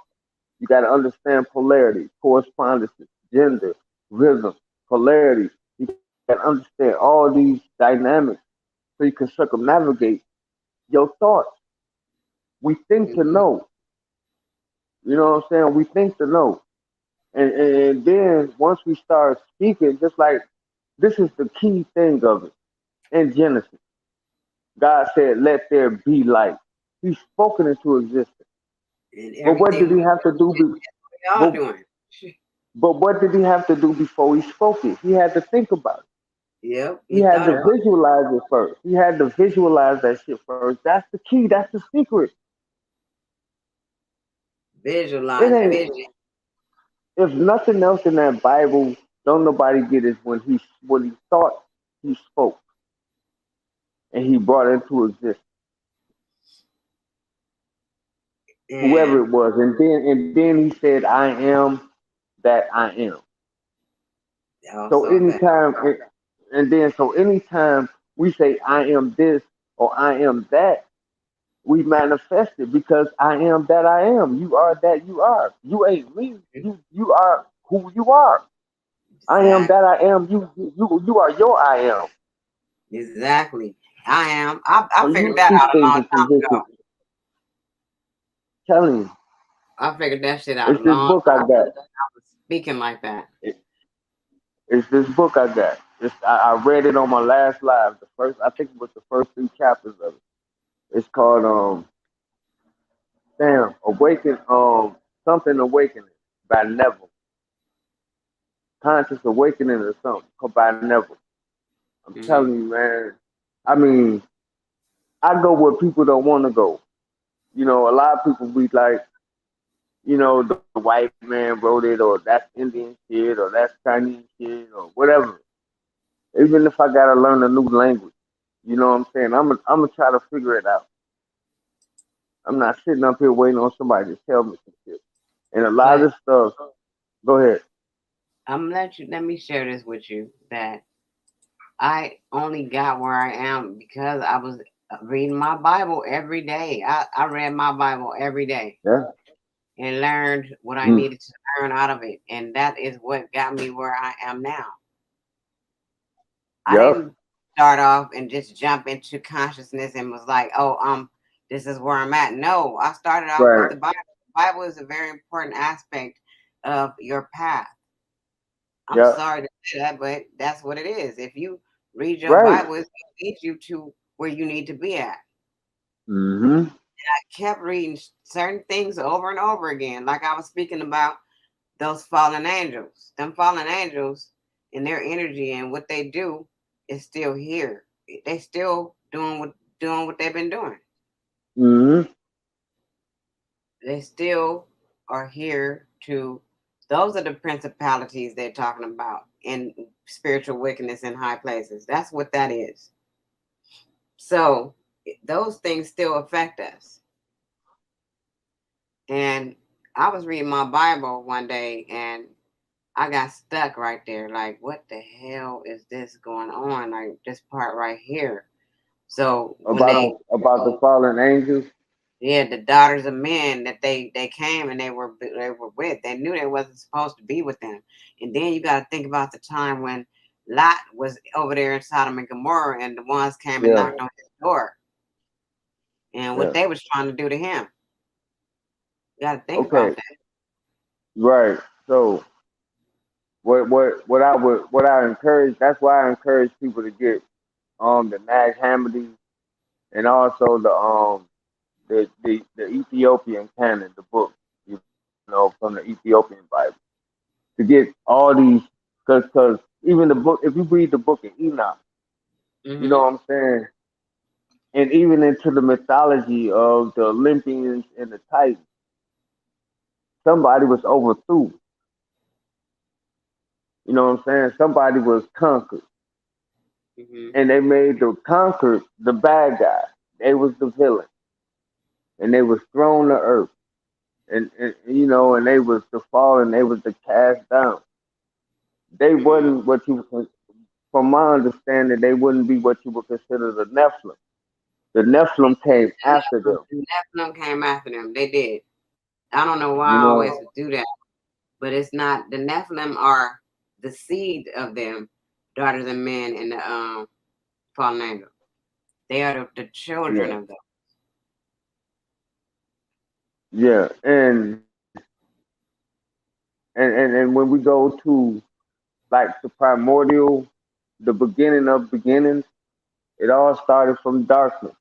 You got to understand polarity, correspondences, gender, rhythm, polarity. You got to understand all these dynamics so you can circumnavigate your thoughts. We think to Mhm. know. You know what I'm saying? We think to know. And then once we start speaking, just like this is the key thing of it. In Genesis, God said, "Let there be light." He's spoken into existence. And But what did everything he have to do? we all But, doing. but what did he have to do before he spoke it? He had to think about it. Yep, He he had thought to about visualize it first. He had to visualize that shit first. That's the key. That's the secret. It visualize ain't. vision. If nothing else in that Bible, don't nobody get is when he thought, he spoke and he brought it into existence. Whoever And it was, and then he said, "I am that I am." So also a fact. anytime, so anytime we say I am this or I am that, we manifest it because I am that I am. You are that you are. You ain't me. You are who you are. I am that Exactly. I am. You are your I am. Exactly. I am. I So you figured that speak out a things long into time ago. existence. Telling you, I figured that shit out a it's this long book I time ago. got. I was speaking like that. It, it's this book I got. I read it on my last live. The first, I think it was the first three chapters of it. It's called Awaken something awakening by Neville. Conscious awakening or something by Neville. I'm Hmm. telling you, man. I mean, I go where people don't want to go. You know, a lot of people be like, the white man wrote it, or that's Indian shit, or that's Chinese shit, or whatever. Even if I gotta learn a new language, you know what I'm saying? I'm gonna try to figure it out. I'm not sitting up here waiting on somebody to tell me some shit. And a lot of But this stuff, go ahead. let me share this with you that I only got where I am because I was reading my Bible every day. I read my Bible every day Yeah. and learned what I Mm. needed to learn out of it. And that is what got me where I am now. I Yep. didn't start off and just jump into consciousness and was like, oh, this is where I'm at. No, I started off with Right. the Bible. The Bible is a very important aspect of your path. I'm Yep. sorry to say that, but that's what it is. If you read your Right. Bible, it's going to lead you to where you need to be at. Mm-hmm. I kept reading certain things over and over again, like I was speaking about those fallen angels. Them fallen angels and their energy and what they do is still here. They still doing what doing what they've been doing. Mm-hmm. They still are here to. Those are the principalities they're talking about in spiritual wickedness in high places. That's what that is. So those things still affect us. And I was reading my Bible one day and I got stuck right there. Like, what the hell is this going on? Like, this part right here. So when they, About the fallen angels. yeah, the daughters of men that they came and they were with, they knew they wasn't supposed to be with them. And then you got to think about the time when Lot was over there in Sodom and Gomorrah, and the ones came and Yeah. knocked on his door, and what Yeah. they was trying to do to him. You got to think about Okay. that. Right. So what I encourage, that's why I encourage people to get the Nag Hammadi, and also the Ethiopian canon, the book, from the Ethiopian Bible, to get all these, because even the book, if you read the book of Enoch, you know Hmm. what I'm saying, and even into the mythology of the Olympians and the Titans, somebody was overthrew. You know what I'm saying? Somebody was conquered, Hmm. and they made the conquered the bad guy. They was the villain, and they was thrown to earth, and and they was the fallen. They was the cast down. They Hmm. wasn't what you would, from my understanding, they wouldn't be what you would consider the Nephilim. The Nephilim came after them. The Nephilim came after them. They did. I don't know why You I always know, do that, but it's not. The Nephilim are the seed of them, daughters of men, and the fallen angel. They are the children yeah, of them. yeah, and when we go to like the primordial, the beginning of beginnings, it all started from darkness.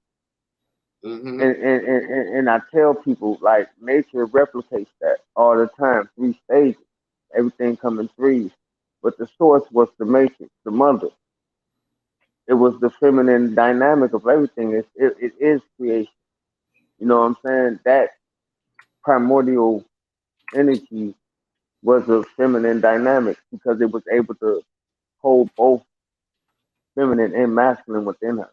Hmm. And I tell people like nature replicates that all the time. Three stages, everything come in threes. But the source was the matrix, the mother. It was the feminine dynamic of everything. It is creation. You know what I'm saying? That primordial energy was a feminine dynamic because it was able to hold both feminine and masculine within her.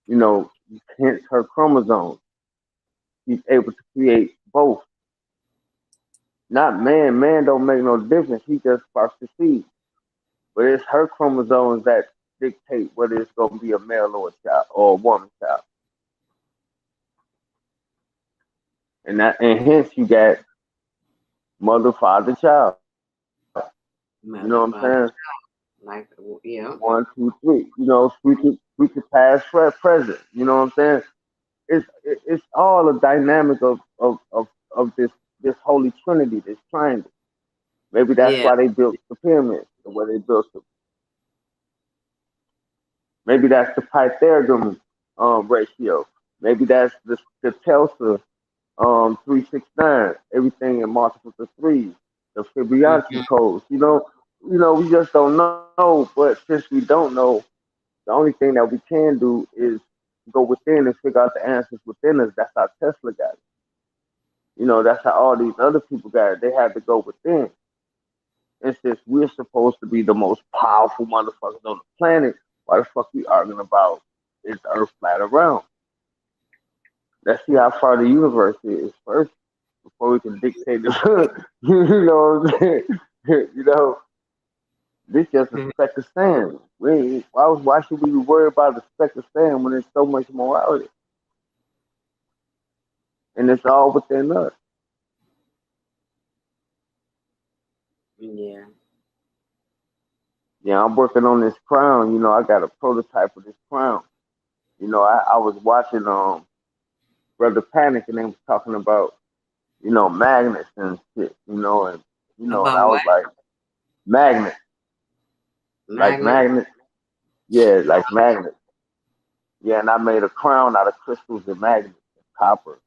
You know, hence her chromosomes. She's able to create both. Not man. Man don't make no difference. He just sparks the seed. But it's her chromosomes that dictate whether it's going to be a male or a child or a woman child. And hence you got mother, father, child. You know what I'm Mother, saying? father, like, yeah. One, two, three. You know, future, past, present. You know what I'm saying? It's all a dynamic of this holy trinity, this triangle. Maybe that's Yeah. why they built the pyramids, the way they built them. Maybe that's the Pythagorean ratio. Maybe that's the Telsa 369. Everything in multiples of threes. The Hmm. Fibonacci codes. We just don't know. But since we don't know, the only thing that we can do is go within and figure out the answers within us. That's how Tesla got it. That's how all these other people got it. They had to go within. And since we're supposed to be the most powerful motherfuckers on the planet, why the fuck we arguing about is the Earth flat or round? Let's see how far the universe is first before we can dictate the. You know what I'm saying? This just a speck of sand. Why should we be worried about the speck of sand when there's so much more out there? And it's all within us. Yeah. Yeah, I'm working on this crown. I got a prototype of this crown. I was watching Brother Panic, and they was talking about magnets and shit. And I About was what? like, magnets, like Magnet. magnets, yeah, like magnets. Yeah, and I made a crown out of crystals and magnets, and copper,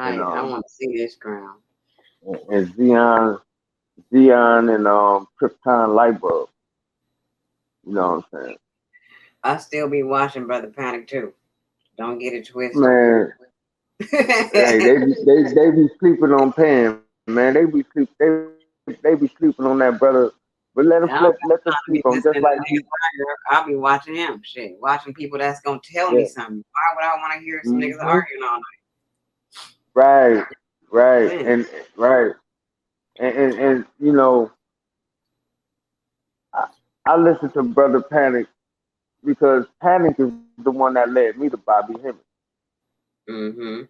and Tight. I want to see this crown. xeon and krypton light bulb. You know what I'm saying? I still be watching Brother Panic too. Don't get it twisted. Man, hey, they be sleeping on Pam, man. They be sleeping on that brother. But I don't let got them sleep time to on be just like listening to niggas argue. I'll be watching him. Shit. Watching people that's gonna tell yeah. me something. Why would I want to hear some niggas Hmm. arguing all Right, right, night? and right, and you know, I, I listen to Brother Panic because Panic is the one that led me to Bobby Hemming. Mm-hmm.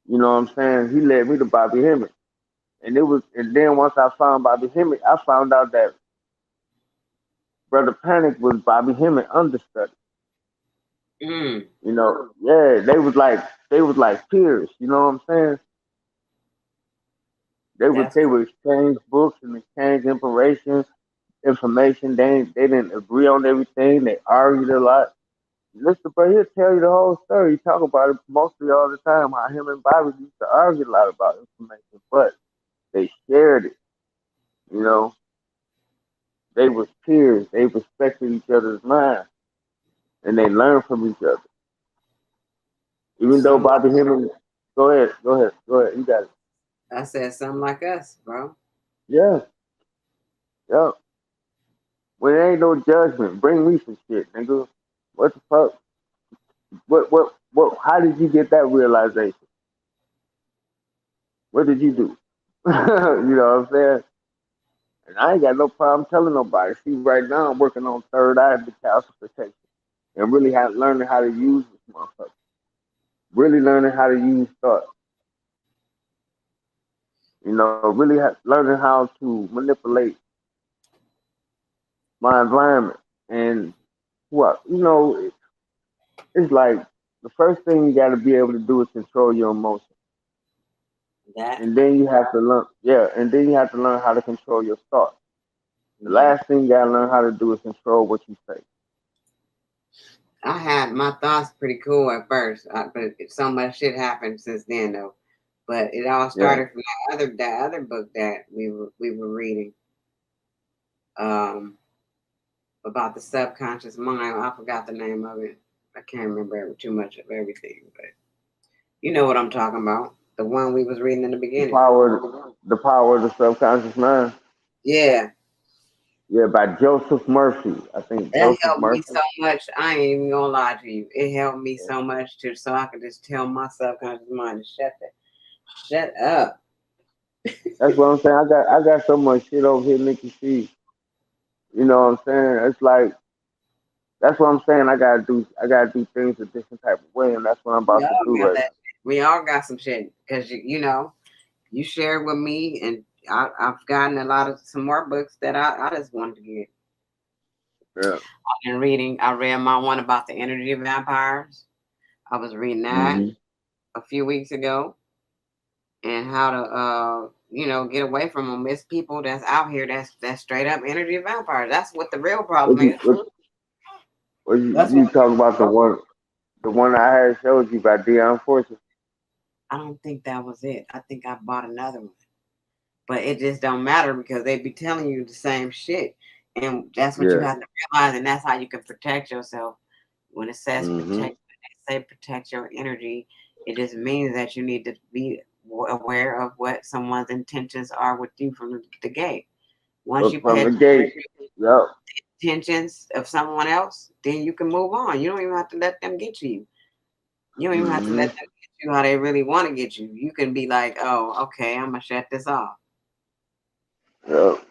You know what I'm saying? He led me to Bobby Hemming, and then once I found Bobby Hemming, I found out that Brother Panic was Bobby Hemming understudy. Mm. You know, yeah, they was like peers. You know what I'm saying? That's They would exchange books and exchange information. They didn't agree on everything. They argued a lot. Listen, but he'll tell you the whole story. He talk about it mostly all the time. How him and Bobby used to argue a lot about information, but they shared it. You know, they was peers. They respected each other's mind, and they learned from each other. Even though some like Bobby Hemming, go ahead. You got it. I said, some like us, bro. Yeah, yeah. When there ain't no judgment, bring me some shit, nigga. What the fuck? What? How did you get that realization? What did you do? You know what I'm saying? And I ain't got no problem telling nobody. See, right now I'm working on third eye castle protection and really learning how to use this motherfucker. Really learning how to use thought. You know, really learning how to manipulate my environment. And what you know, it's like the first thing you got to be able to do is control your emotions, That. and then you have to learn. Yeah, and then you have to learn how to control your thoughts. The Yeah. last thing you got to learn how to do is control what you say. I had my thoughts pretty cool at first, but so much shit happened since then though. But it all Yeah. started from that other book that we were reading um, about the subconscious mind. I forgot the name of it. I can't remember too much of everything, but you know what I'm talking about. The one we was reading in the The beginning. power, the power of the subconscious mind. Yeah, Yeah, by Joseph Murphy. I think that Joseph helped me Murphy. so much. I ain't even gonna lie to you. It helped me so much to so I could just tell my subconscious mind to shut up. That's what I'm saying. I got so much shit over here, Nikki C. You know what I'm saying? It's like that's what I'm saying. I gotta do things a different type of way, and that's what I'm We about to all do got right that. We all got some shit because you know you shared with me, and I've gotten a lot of some more books that I just wanted to get. now. I've been reading. I read my one about the energy vampires. I was reading Yeah. that a few weeks ago, and how to get away from them. It's people that's out here that's straight up energy vampires. That's what the real What problem you is. what That's what you talk about the one I had showed you by Deion Fortune? I don't think that was it. I think I bought another one. But it just don't matter because they be telling you the same shit. And that's what you Yeah. have to realize, and that's how you can protect yourself. When it says Hmm. protect, when they say protect your energy, it just means that you need to be aware of what someone's intentions are with you from the gate. Once you From pay the gate. Yep. intentions of someone else, then you can move on. You don't even have to let them get you. You don't even have to Hmm. let them get you how they really want to get you. You can be like, oh, okay, I'm gonna shut this off. Yep.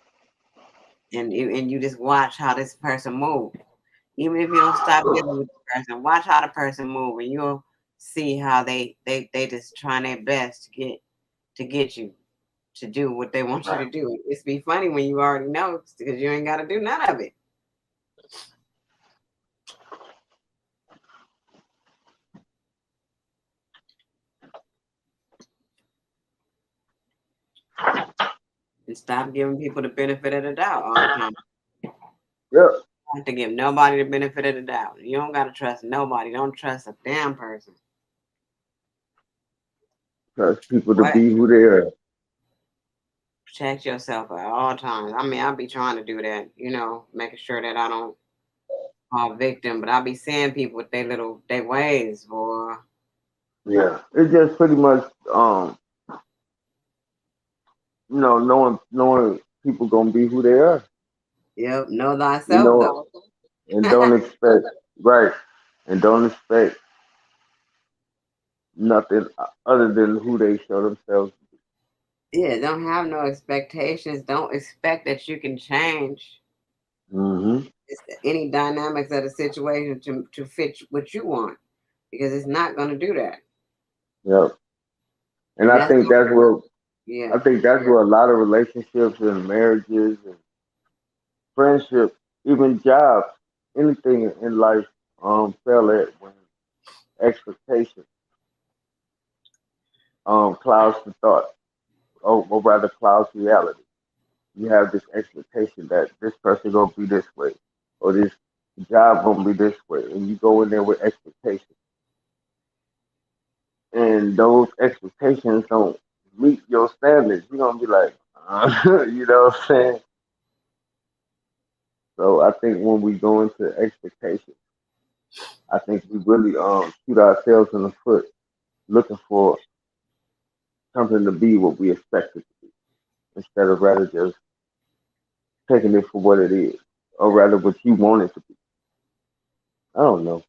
And you just watch how this person move. Even if you don't stop dealing with the person, watch how the person move, and you'll see how they just trying their best to get you to do what they want you Right. to do. It's be funny when you already know because you ain't got to do none of it. And stop giving people the benefit of the doubt all the time. Yep. You have to give nobody the benefit of the doubt. You don't gotta trust nobody. Don't trust a damn person. Trust people to What? be who they are. Protect yourself at all times. I mean, I'll be trying to do that, making sure that I don't. call victim, but I be seeing people with their ways, boy. Yeah, it's just pretty much knowing people gonna be who they are. Yep, know You thyself know, though. and don't expect right, and don't expect nothing other than who they show themselves. Yeah, don't have no expectations. Don't expect that you can change Mm-hmm. any dynamics of the situation to fit what you want because it's not going to do that. Yep. And And I that's think that's where yeah. I think that's where a lot of relationships and marriages and friendships, even jobs, anything in life, fail at when expectation clouds the thought, or rather clouds reality. You have this expectation that this person gonna be this way, or this job gonna be this way, and you go in there with expectations, and those expectations don't meet your standards. You're gonna be like, you know what I'm saying? So I think when we go into expectations, I think we really shoot ourselves in the foot looking for something to be what we expect it to be, instead of rather just taking it for what it is, or rather what you want it to be. I don't know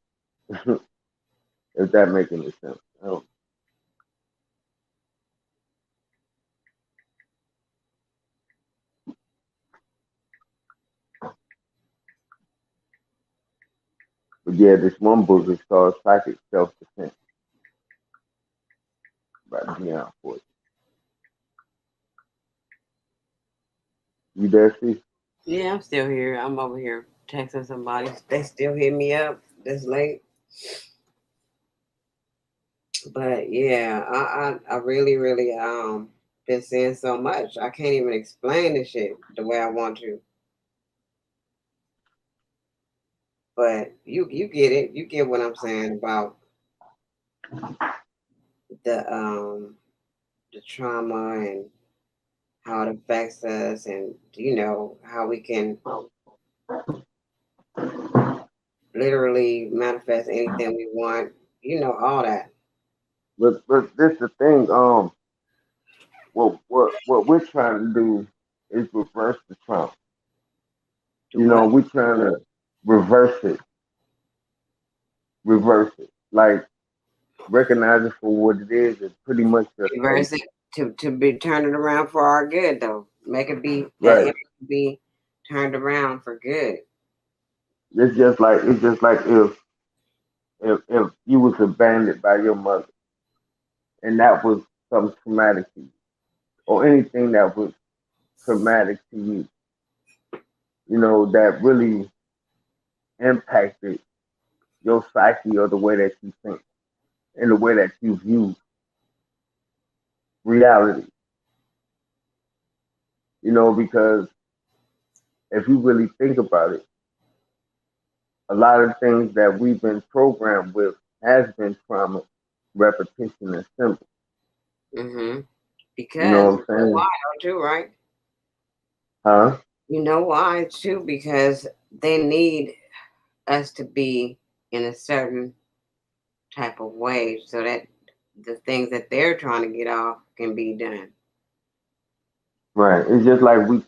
if that makes any sense. I don't, but yeah, this one book is called Psychic Self Defense by Deion Ford. You there, see? Yeah, I'm still here. I'm over here texting somebody. They still hit me up this late. But yeah, I really, really been seeing so much. I can't even explain the shit the way I want to. But you get it. You get what I'm saying about the the trauma and how it affects us and how we can literally manifest anything we want. All that. But this the thing. What we're trying to do is reverse the trauma. Do what? We're trying to reverse it, reverse it. Like recognize it for what it is and pretty much just say, Reverse it to be turn it around for our good though. Make it be that right. energy be turned around for good. It's just like if you was abandoned by your mother and that was something traumatic to you, or anything that was traumatic to you, that really impacted your psyche or the way that you think and the way that you view reality. Because if you really think about it, a lot of things that we've been programmed with has been trauma, repetition, and simple. Mm-hmm. You know Because what I'm saying? why too, right? Huh? You know why too? Because they need us to be in a certain type of way so that the things that they're trying to get off can be done. Right. It's just like we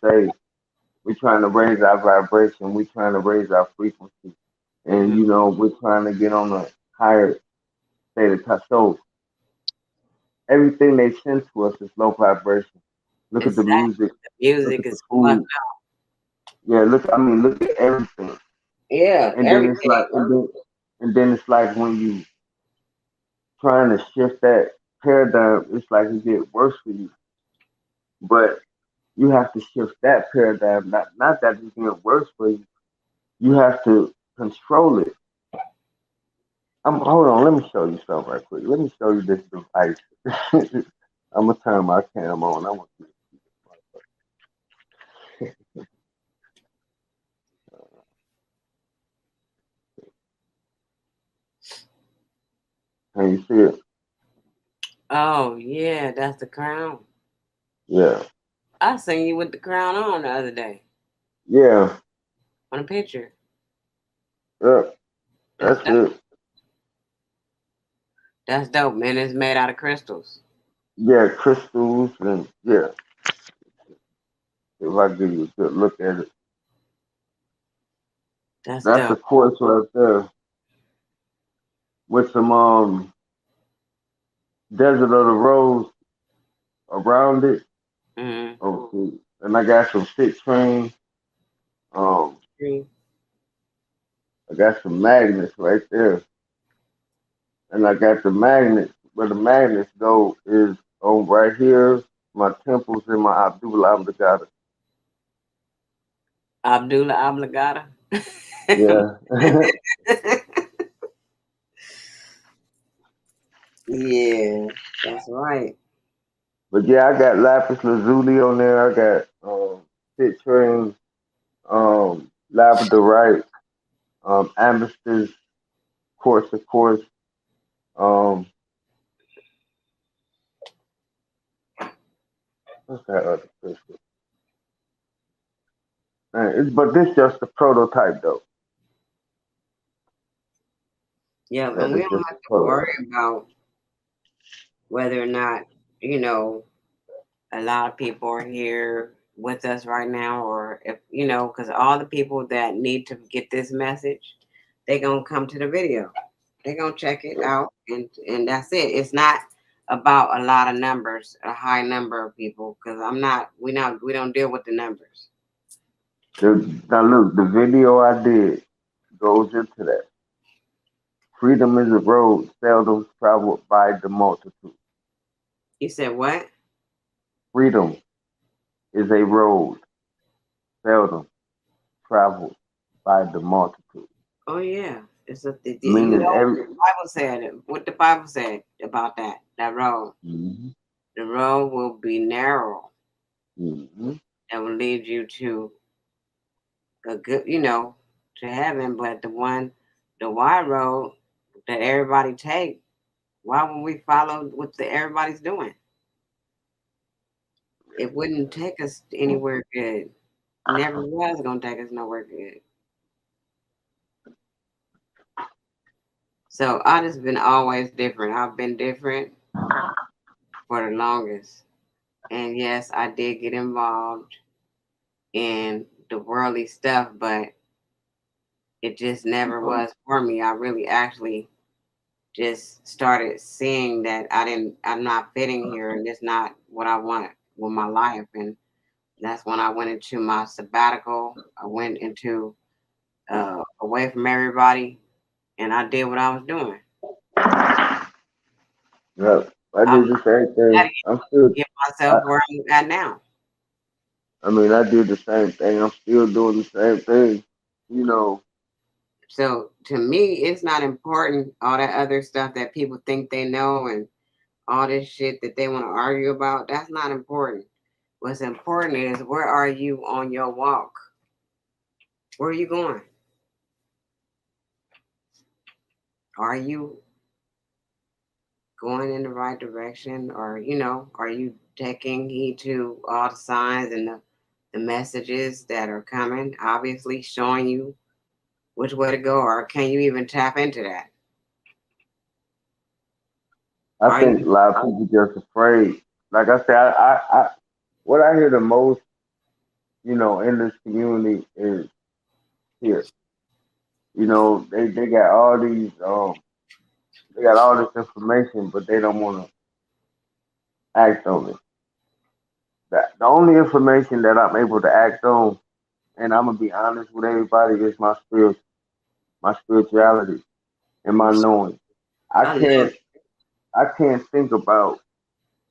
say we're trying to raise our vibration, we're trying to raise our frequency, and Hmm. we're trying to get on a higher state of touch. So everything they send to us is low vibration. Look at the Exactly. music, look Music at the is fucked food. Yeah, look at everything. yeah, And then it's everything. like and then it's like when you trying to shift that paradigm, it's like it get worse for you. But you have to shift that paradigm, not that it's getting worse for you. You have to control it. Hold on, let me show you something right quick. Let me show you this device. I'm gonna turn my cam on. I want you can you see it? Oh yeah, that's the crown. Yeah. I seen you with the crown on the other day Yeah. on a picture. Yeah, That's that's dope. it. That's dope, man. It's made out of crystals. Yeah, crystals and yeah. If I give you a good look at it, That's that's the dope. quartz right there with some desert of the rose around it. Mm-hmm. Okay, and I got some citrine. Um, I got some magnets right there, and I got the magnets. Where the magnets go is on right here, my temples and my Abdullah Abdagada. Abdullah Oblongata. Yeah, Yeah, that's right. but yeah, I got lapis lazuli on there. I got citrine, labradorite, amethyst, quartz, of course. Um, what's that other crystal? But this just the prototype though. Yeah, That and we is don't just have a to worry prototype. about whether or not, you know, a lot of people are here with us right now, or if, because all the people that need to get this message, they going to come to the video. They going to check it out, and that's it. It's not about a lot of numbers, a high number of people, because we don't deal with the numbers. Now look, the video I did goes into that. Freedom is a road seldom traveled by the multitude. You said what? Freedom is a road seldom traveled by the multitude. Oh yeah, Meaning every the Bible said it. What the Bible said about that road. hmm The road will be narrow hmm and will lead you to a good, to heaven. But the wide road that everybody take, why would we follow what everybody's doing? It wouldn't take us anywhere good. Never was gonna take us nowhere good. So I just been always different. I've been different for the longest. And yes, I did get involved in the worldly stuff, but it just never was for me. I really actually just started seeing that I'm not fitting here and it's not what I want with my life. And that's when I went into my sabbatical. I went into away from everybody and I did what I was doing. Yeah, I I'm did the same glad to thing. I'm still, get I, myself where I'm at now. I mean, I did the same thing. I'm still doing the same thing. You know, So to me, it's not important all that other stuff that people think they know and all this shit that they want to argue about. That's not important. What's important is where are you on your walk? Where are you going? Are you going in the right direction? Or, are you taking heed to all the signs and the messages that are coming, obviously showing you which way to go? Or can you even tap into that? I Are think you a lot of people just afraid. Like I said, what I hear the most, in this community is here. They got all these they got all this information, but they don't want to act on it. The only information that I'm able to act on, and I'm gonna be honest with everybody, is my spirituality, and my knowing. I I love can't I can't think about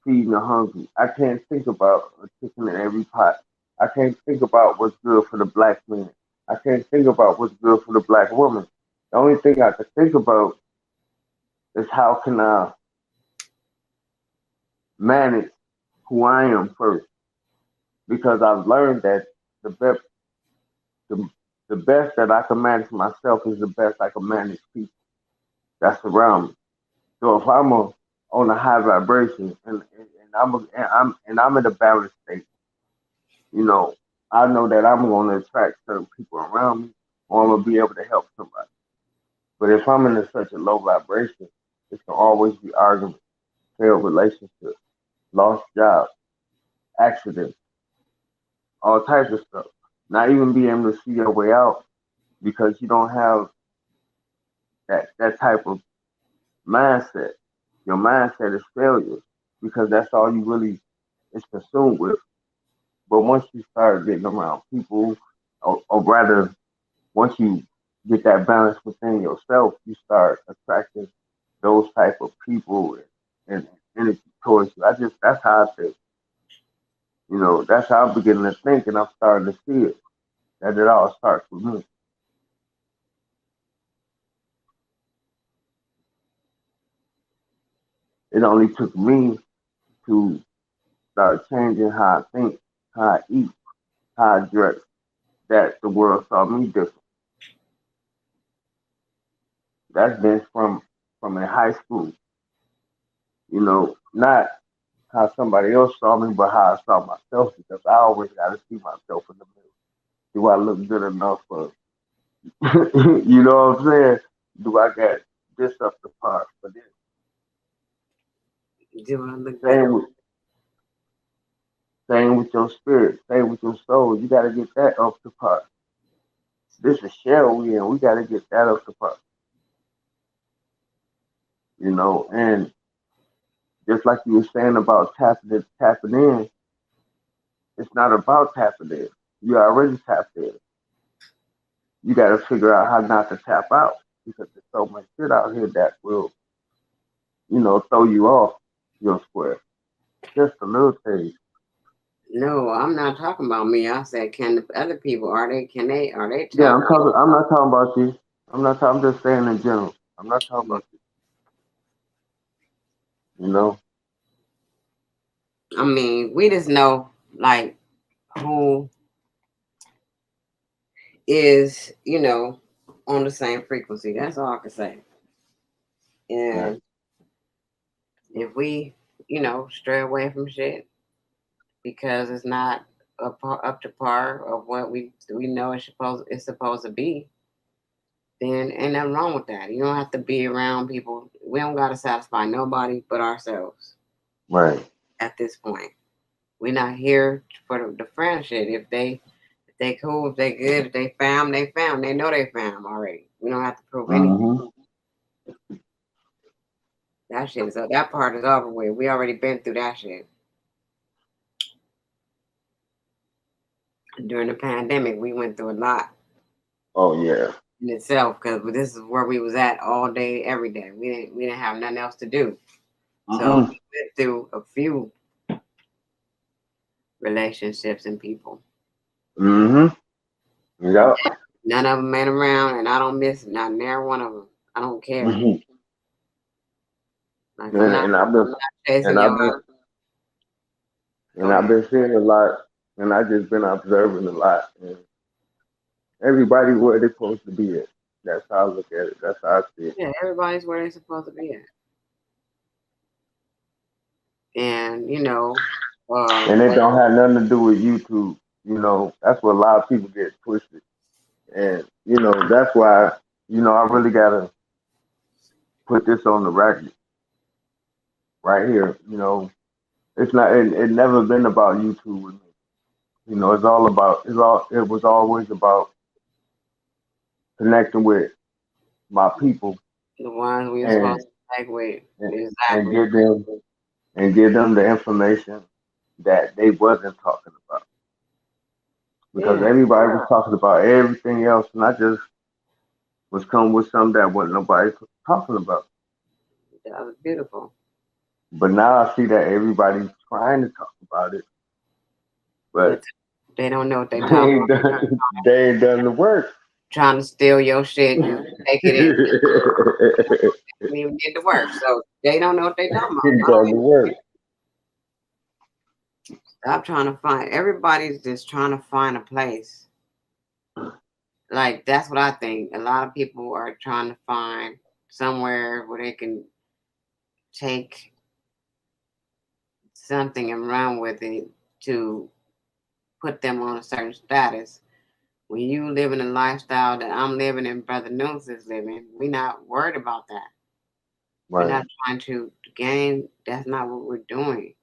feeding the hungry. I can't think about a chicken in every pot. I can't think about what's good for the black man. I can't think about what's good for the black woman. The only thing I can think about is how can I manage who I am first, because I've learned that the best the, the best that I can manage myself is the best I can manage people that's around me. So if on a high vibration and I'm in a balanced state, you know, I know that I'm going to attract certain people around me, or I'm going to be able to help somebody. But if I'm in such a low vibration, it's gonna always be arguments, failed relationships, lost jobs, accidents, all types of stuff. Not even being able to see your way out because you don't have that type of mindset. Your mindset is failure because that's all you really is consumed with. But once you start getting around people, or rather, once you get that balance within yourself, you start attracting those type of people and energy towards you. That's how I think. That's how I'm beginning to think, and I'm starting to see it. That it all starts with me. It only took me to start changing how I think, how I eat, how I dress, that the world saw me different. That's been from in high school. Not how somebody else saw me, but how I saw myself because I always got to see myself in the mirror. Do I look good enough for, you know what I'm saying? Do I got this up the par for this? Do I look good? Same with, same with your spirit, same with your soul. You got to get that up the par. This is shell we in. We got to get that up the par. And just like you were saying about tapping in, it's not about tapping in. You already tapped in. You got to figure out how not to tap out because there's so much shit out here that will, throw you off your square. Just a little thing. No, I'm not talking about me. I said, can the other people are they Yeah, tapping I'm not talking about you. I'm not talking. I'm just saying in general. I'm not talking in? about you. You know. I mean, we just know like who is, on the same frequency. That's all I can say. Yeah. And if we, stray away from shit because it's not up to par of what we know it's supposed to be, then ain't nothing wrong with that. You don't have to be around people. We don't gotta satisfy nobody but ourselves Right. at this point. We're not here for the friendship. If they cool, if they good, if they found, they found. They know they found already. We don't have to prove anything. Mm-hmm. That shit is up. That part is over with. We already been through that shit. During the pandemic, we went through a lot Oh yeah. in itself because this is where we was at all day, every day. We didn't have nothing else to do. So Mm-hmm. we went through a few relationships and people. Mm-hmm. Yep. None of them ain't around, and I don't miss not near one of them. I don't care. Mm-hmm. Like And, and I've been chasing and your. I've been Go and I've ahead. been seeing a lot, and I just been observing a lot. And everybody where they're supposed to be at. That's how I look at it. That's how I see it. Yeah, everybody's where they're supposed to be at, and And it what don't have nothing to do with YouTube. That's what a lot of people get twisted. And that's why I really gotta put this on the record right here. It's not. It never been about YouTube with me. It's all about. It was always about connecting with my people the ones we were and supposed to connect with. and, and Exactly. give them the information that they wasn't talking about because Yeah, everybody was talking about everything else, and I just was coming with something that wasn't nobody talking about. that was beautiful. But now I see that everybody's trying to talk about it, But but they don't know what they they talking ain't about. done, they ain't done the work. Trying to steal your shit and take it in. Ain't Didn't even get to work. So they don't know what they talking about. I done the don't work. stop trying to find everybody's just trying to find a place. Like that's what I think. A lot of people are trying to find somewhere where they can take something and run with it to put them on a certain status When you living a lifestyle that I'm living and Brother News is living, we not worried about that. We're Right. not trying to gain. That's not what we're doing.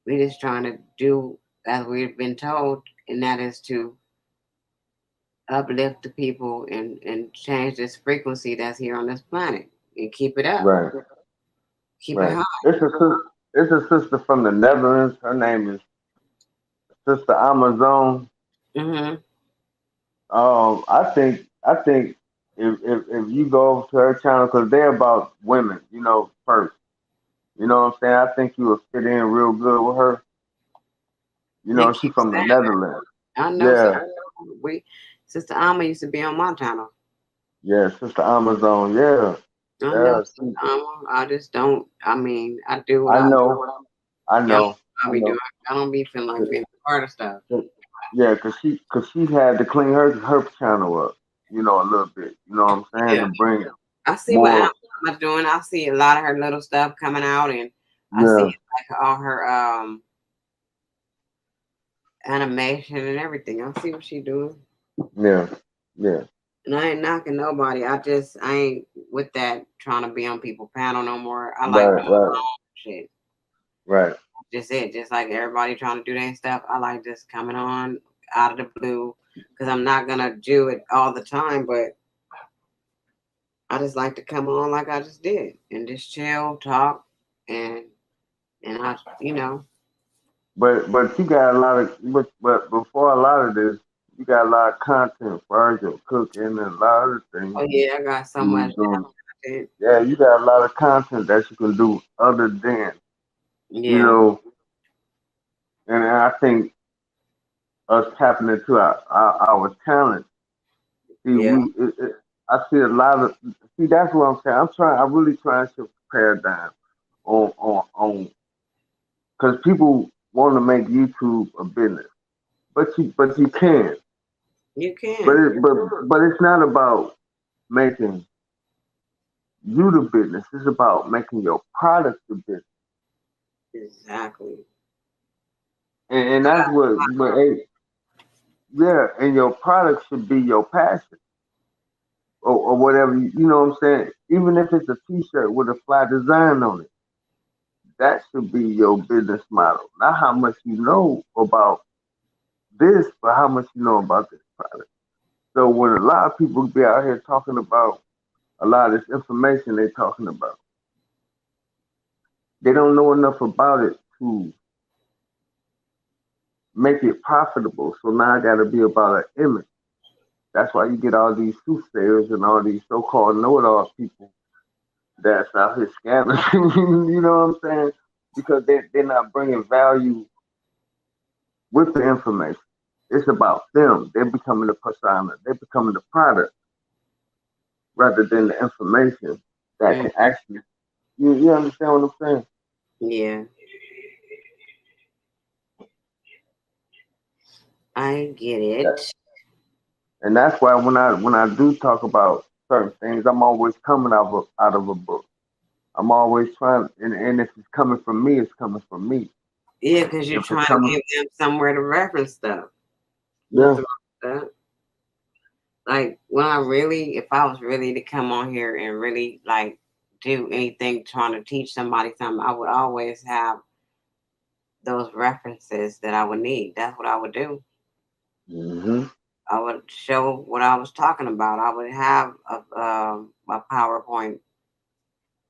We're just trying to do as we've been told, and that is to uplift the people and change this frequency that's here on this planet and keep it up, Right. keep it Right. high. It's a sister from the Netherlands. Her name is Sister Amazon. Hmm. I think if you go to her channel, because they're about women, first. You know what I'm saying? I think you will fit in real good with her. They She's keep from the saying Netherlands. that. I know, Yeah, we Sister Alma used to be on my channel. yeah, Sister Amazon. Yeah, I know yeah. Sister Alma. I just don't. I mean, I do what I I do. know, I Y'all know, I I be doing. know. I don't be feeling like being a part of stuff. Yeah, cause she had to clean her channel up, a little bit. You know what I'm saying? Yeah, To bring I see what more. Alma's doing. I see a lot of her little stuff coming out, and I see Yeah, like all her animation and everything. I see what she doing. yeah, yeah. And I ain't knocking nobody. I ain't with that trying to be on people panel no more. I like Right, doing right, my own shit. right. Just it. Just like everybody trying to do their stuff. I like just coming on out of the blue because I'm not gonna do it all the time, but I just like to come on like I just did and just chill, talk, and I. But you got a lot of but before a lot of this, you got a lot of content for your cooking and a lot of things Oh yeah, I got so you much doing. content. Yeah, you got a lot of content that you can do other than you Yeah, know. And I think us tapping into our talent. See, yeah, I see a lot of see. That's what I'm saying. I'm really trying to shift the paradigm on because people want to make YouTube a business, but you can. you But can. but it's not about making you the business. It's about making your product the business, Exactly. and that's yeah. And your product should be your passion or whatever. You know what I'm saying? Even if it's a T-shirt with a fly design on it, that should be your business model. Not how much you know about this, but how much you know about this product. So when a lot of people be out here talking about a lot of this information they're talking about, they don't know enough about it to make it profitable. So now I got to be about an image. That's why you get all these soothsayers and all these so-called know-it-all people that's out here scamming. You know what I'm saying? Because they're not bringing value with the information. It's about them. They're becoming the persona. They're becoming the product rather than the information that Mm, can actually. You understand what I'm saying? yeah, I get That- it. And that's why when I do talk about certain things, I'm always coming out of a book. I'm always trying, and if it's coming from me, it's coming from me. Yeah, because you're If it's trying to coming, give them somewhere to reference stuff. yeah, Nothing wrong with that. Like when if I was really to come on here and really like do anything trying to teach somebody something, I would always have those references that I would need. That's what I would do. hmm I would show what I was talking about. I would have a PowerPoint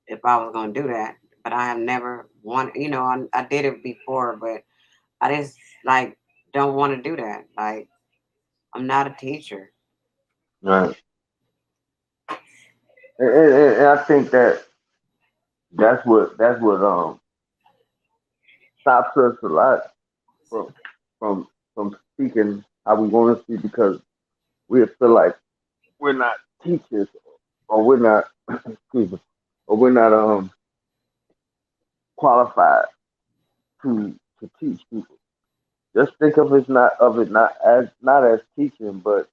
if I was going to do that. But I have never wanted, I did it before, but I just like don't want to do that. Like I'm not a teacher. right. And I think that's what stops us a lot from from from speaking how we want to speak because we feel like we're not teachers or we're not excuse me or we're not qualified to teach people. Just think of it not as teaching, but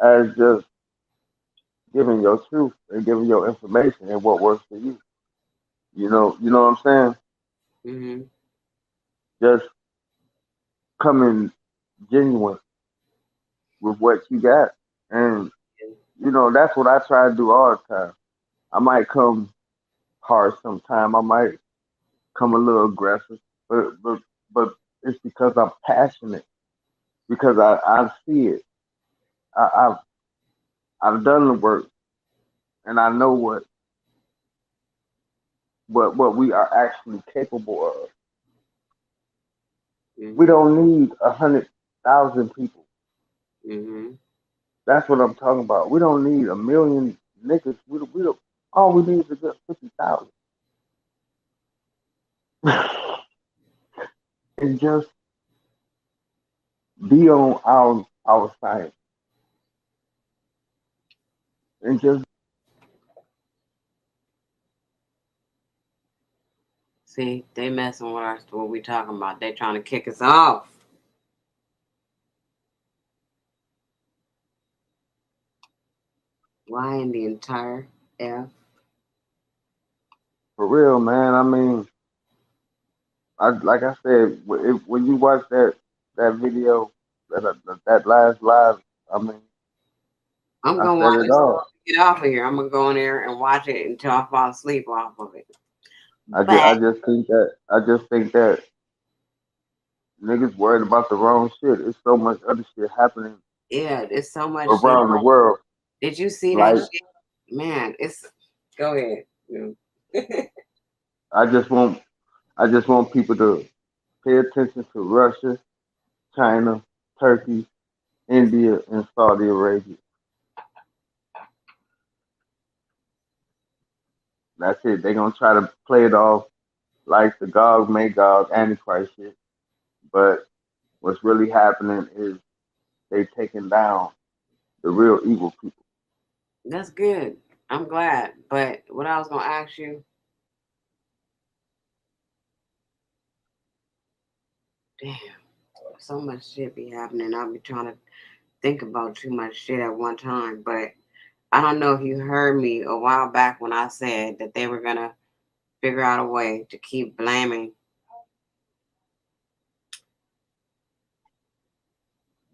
as just giving your truth and giving your information and what works for you. You know what I'm saying? Hmm. Just coming genuine with what you got. And that's what I try to do all the time. I might come harsh sometime. I might come a little aggressive, but it's because I'm passionate. Because I see it. I've done the work, and I know what we are actually capable of. We Mhm. don't need 100,000 people. Mhm. That's what I'm talking about. We don't need a million niggas. We don't. All we need is just 50,000, and just be on our side, and just See, they messing with us. What we talking about? They trying to kick us off. Why in the entire F? for real, man. I mean, I like I said, when you watch that video, that last live, I mean, I'm I gonna said watch it it. all. Get off of here. I'm gonna go in there and watch it until I fall asleep off of it. I But just think that niggas worried about the wrong shit. There's so much other shit happening yeah, there's so much shit. around the world. Did you see that Like shit? Man, it's go ahead. I just want I just want people to pay attention to Russia, China, Turkey, India, and Saudi Arabia. That's it. They're gonna try to play it off like the Gog Magog Antichrist shit. But what's really happening is they taking down the real evil people. That's good. I'm glad. But what I was gonna ask you, damn, so much shit be happening. I'll be trying to think about too much shit at one time. But I don't know if you heard me a while back when I said that they were gonna figure out a way to keep blaming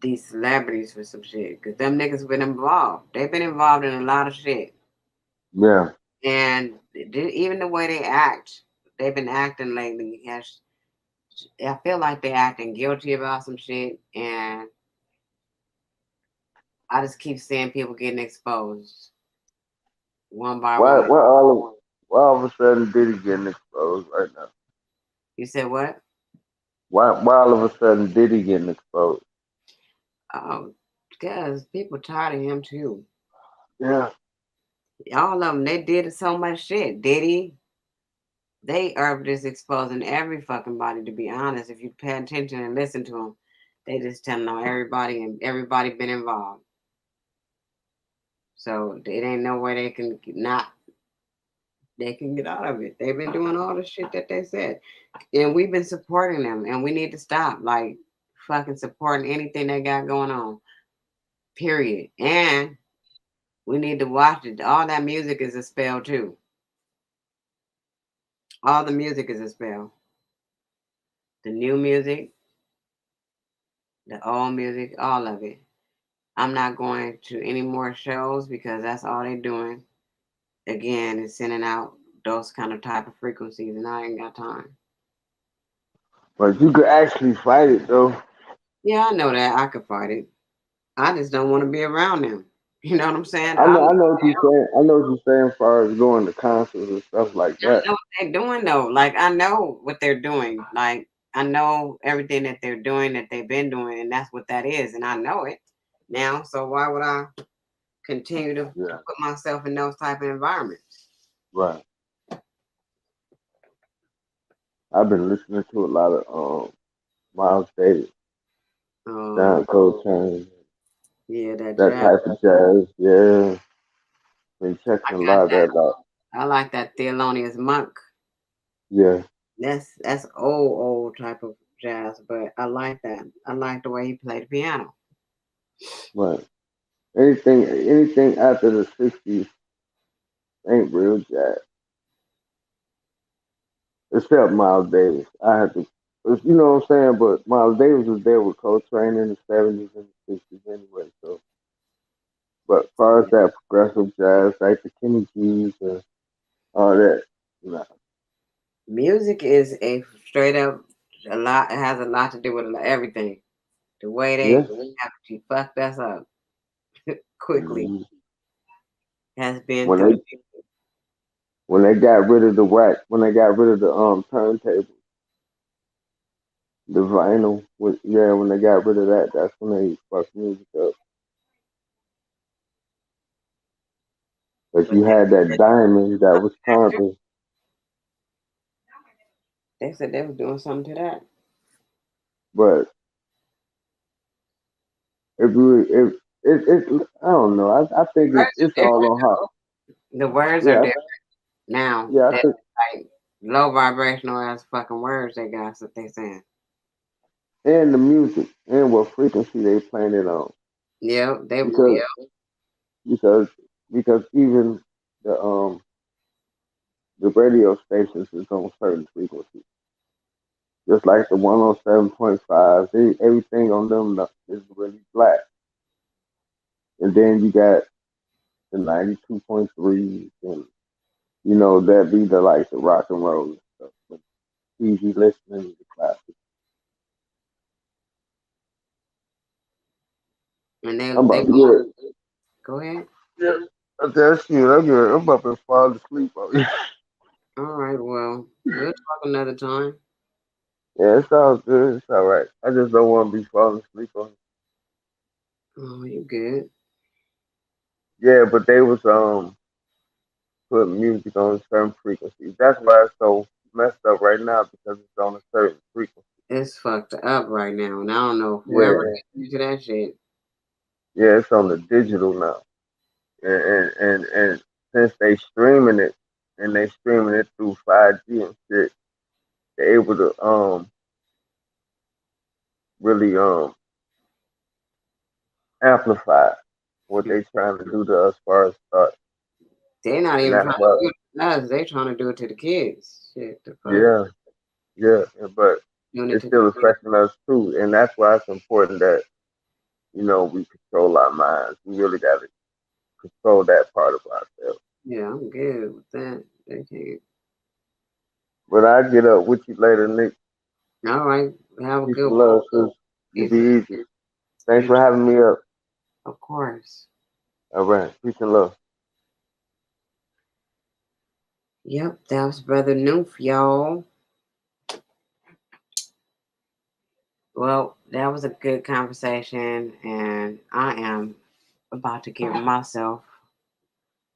these celebrities for some shit. Cause them niggas been involved. They've been involved in a lot of shit. Yeah. And even the way they act, they've been acting lately. I feel like they're acting guilty about some shit, and I just keep seeing people getting exposed one by Why one. why all of a sudden Diddy getting exposed right now? You said what? Why all of a sudden Diddy getting exposed? Oh, because people tired of him too. Yeah. All of them, they did so much shit. Diddy, they are just exposing every fucking body. To be honest, if you pay attention and listen to them, they just telling on everybody, and everybody been involved. So it ain't no way they can not. They can get out of it. They've been doing all the shit that they said, and we've been supporting them, and we need to stop like fucking supporting anything they got going on. Period. And we need to watch it. All that music is a spell too. All the music is a spell. The new music, the old music, all of it. I'm not going to any more shows because that's all they're doing. Again, is sending out those kind of type of frequencies, and I ain't got time. But you could actually fight it though. Yeah, I know that I could fight it. I just don't want to be around them. You know what I'm saying? I know what you're saying. I know what you're saying as far as going to concerts and stuff like I that. know what they're doing though. Like I know what they're doing. Like I know everything that they're doing that they've been doing, and that's what that is, and I know it now. So why would I continue to Yeah. put myself in those type of environments? Right. I've been listening to a lot of Miles Davis, John Um, Coltrane, yeah, that that jazz. type of jazz. Yeah. Been I checking a got lot of that. that out. I like that Thelonious Monk. Yeah. That's old type of jazz, but I like that. I like the way he played the piano. Right. Anything after the 60s ain't real jazz. Except Miles Davis. I have to. You know what I'm saying? But Miles Davis was there with Coltrane in the '70s and the '60s anyway. So, but as far as that progressive jazz, like the Kenny G's and all that, nah. Music is a straight up a lot. It has a lot to do with everything. The way they Yeah. have to fucked us up quickly Mhm. has been When through they when they got rid of the wax, when they got rid of the turntable, the vinyl, yeah, when they got rid of that, that's when they fucked music up. But But you had that diamond that was constantly, they said they were doing something to that. but if you if I don't know, I think Words it's are all different. on how. The words are Yeah, different now. yeah, I They think, like low vibrational ass fucking words they got that they saying. and the music and what frequency they playing it on, Yep, they because yep. because because even the um the radio stations is on certain frequencies, just like the 107.5. Everything on them is really black, and then you got the 92.3, and that be the like the rock and roll and stuff. But easy listening to the classics. And I'm they about to go ahead. yeah. That's you. I'm about to fall asleep on you. All right, well, we'll talk another time. Yeah, it's all good. It's all right. I just don't want to be falling asleep on Oh, you good. you. Yeah, but they was putting music on certain frequencies. That's why it's so messed up right now because it's on a certain frequency. It's fucked up right now, and I don't know whoever Yeah, listening to that shit. yeah, it's on the digital now, and since they streaming it and they streaming it through 5G and shit, they're able to really amplify what they trying to do to us as far as thought, They're not and even that's trying to why. do it to us. They trying to do it to the kids. Shit, the fuck. Yeah, yeah, but Doing it it's to still the affecting us too, and that's why it's important that we control our minds. We really got to control that part of ourselves. yeah, I'm good with that. They can't. But I get up with you later, Nick. All right, have a Peace good and one. love, sis. You Peace. be easy. Thanks You for too. having me up. Of course. All right. Peace and love. Yep, that was Brother Noof, y'all. Well, that was a good conversation, and I am about to get myself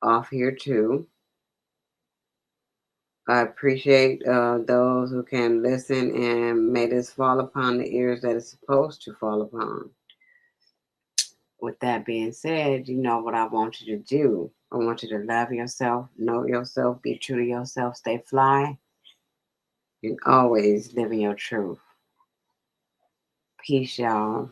off here too. I appreciate those who can listen and may this fall upon the ears that it's supposed to fall upon. With that being said, you know what I want you to do. I want you to love yourself, know yourself, be true to yourself, stay fly, and always live in your truth. Peace, y'all.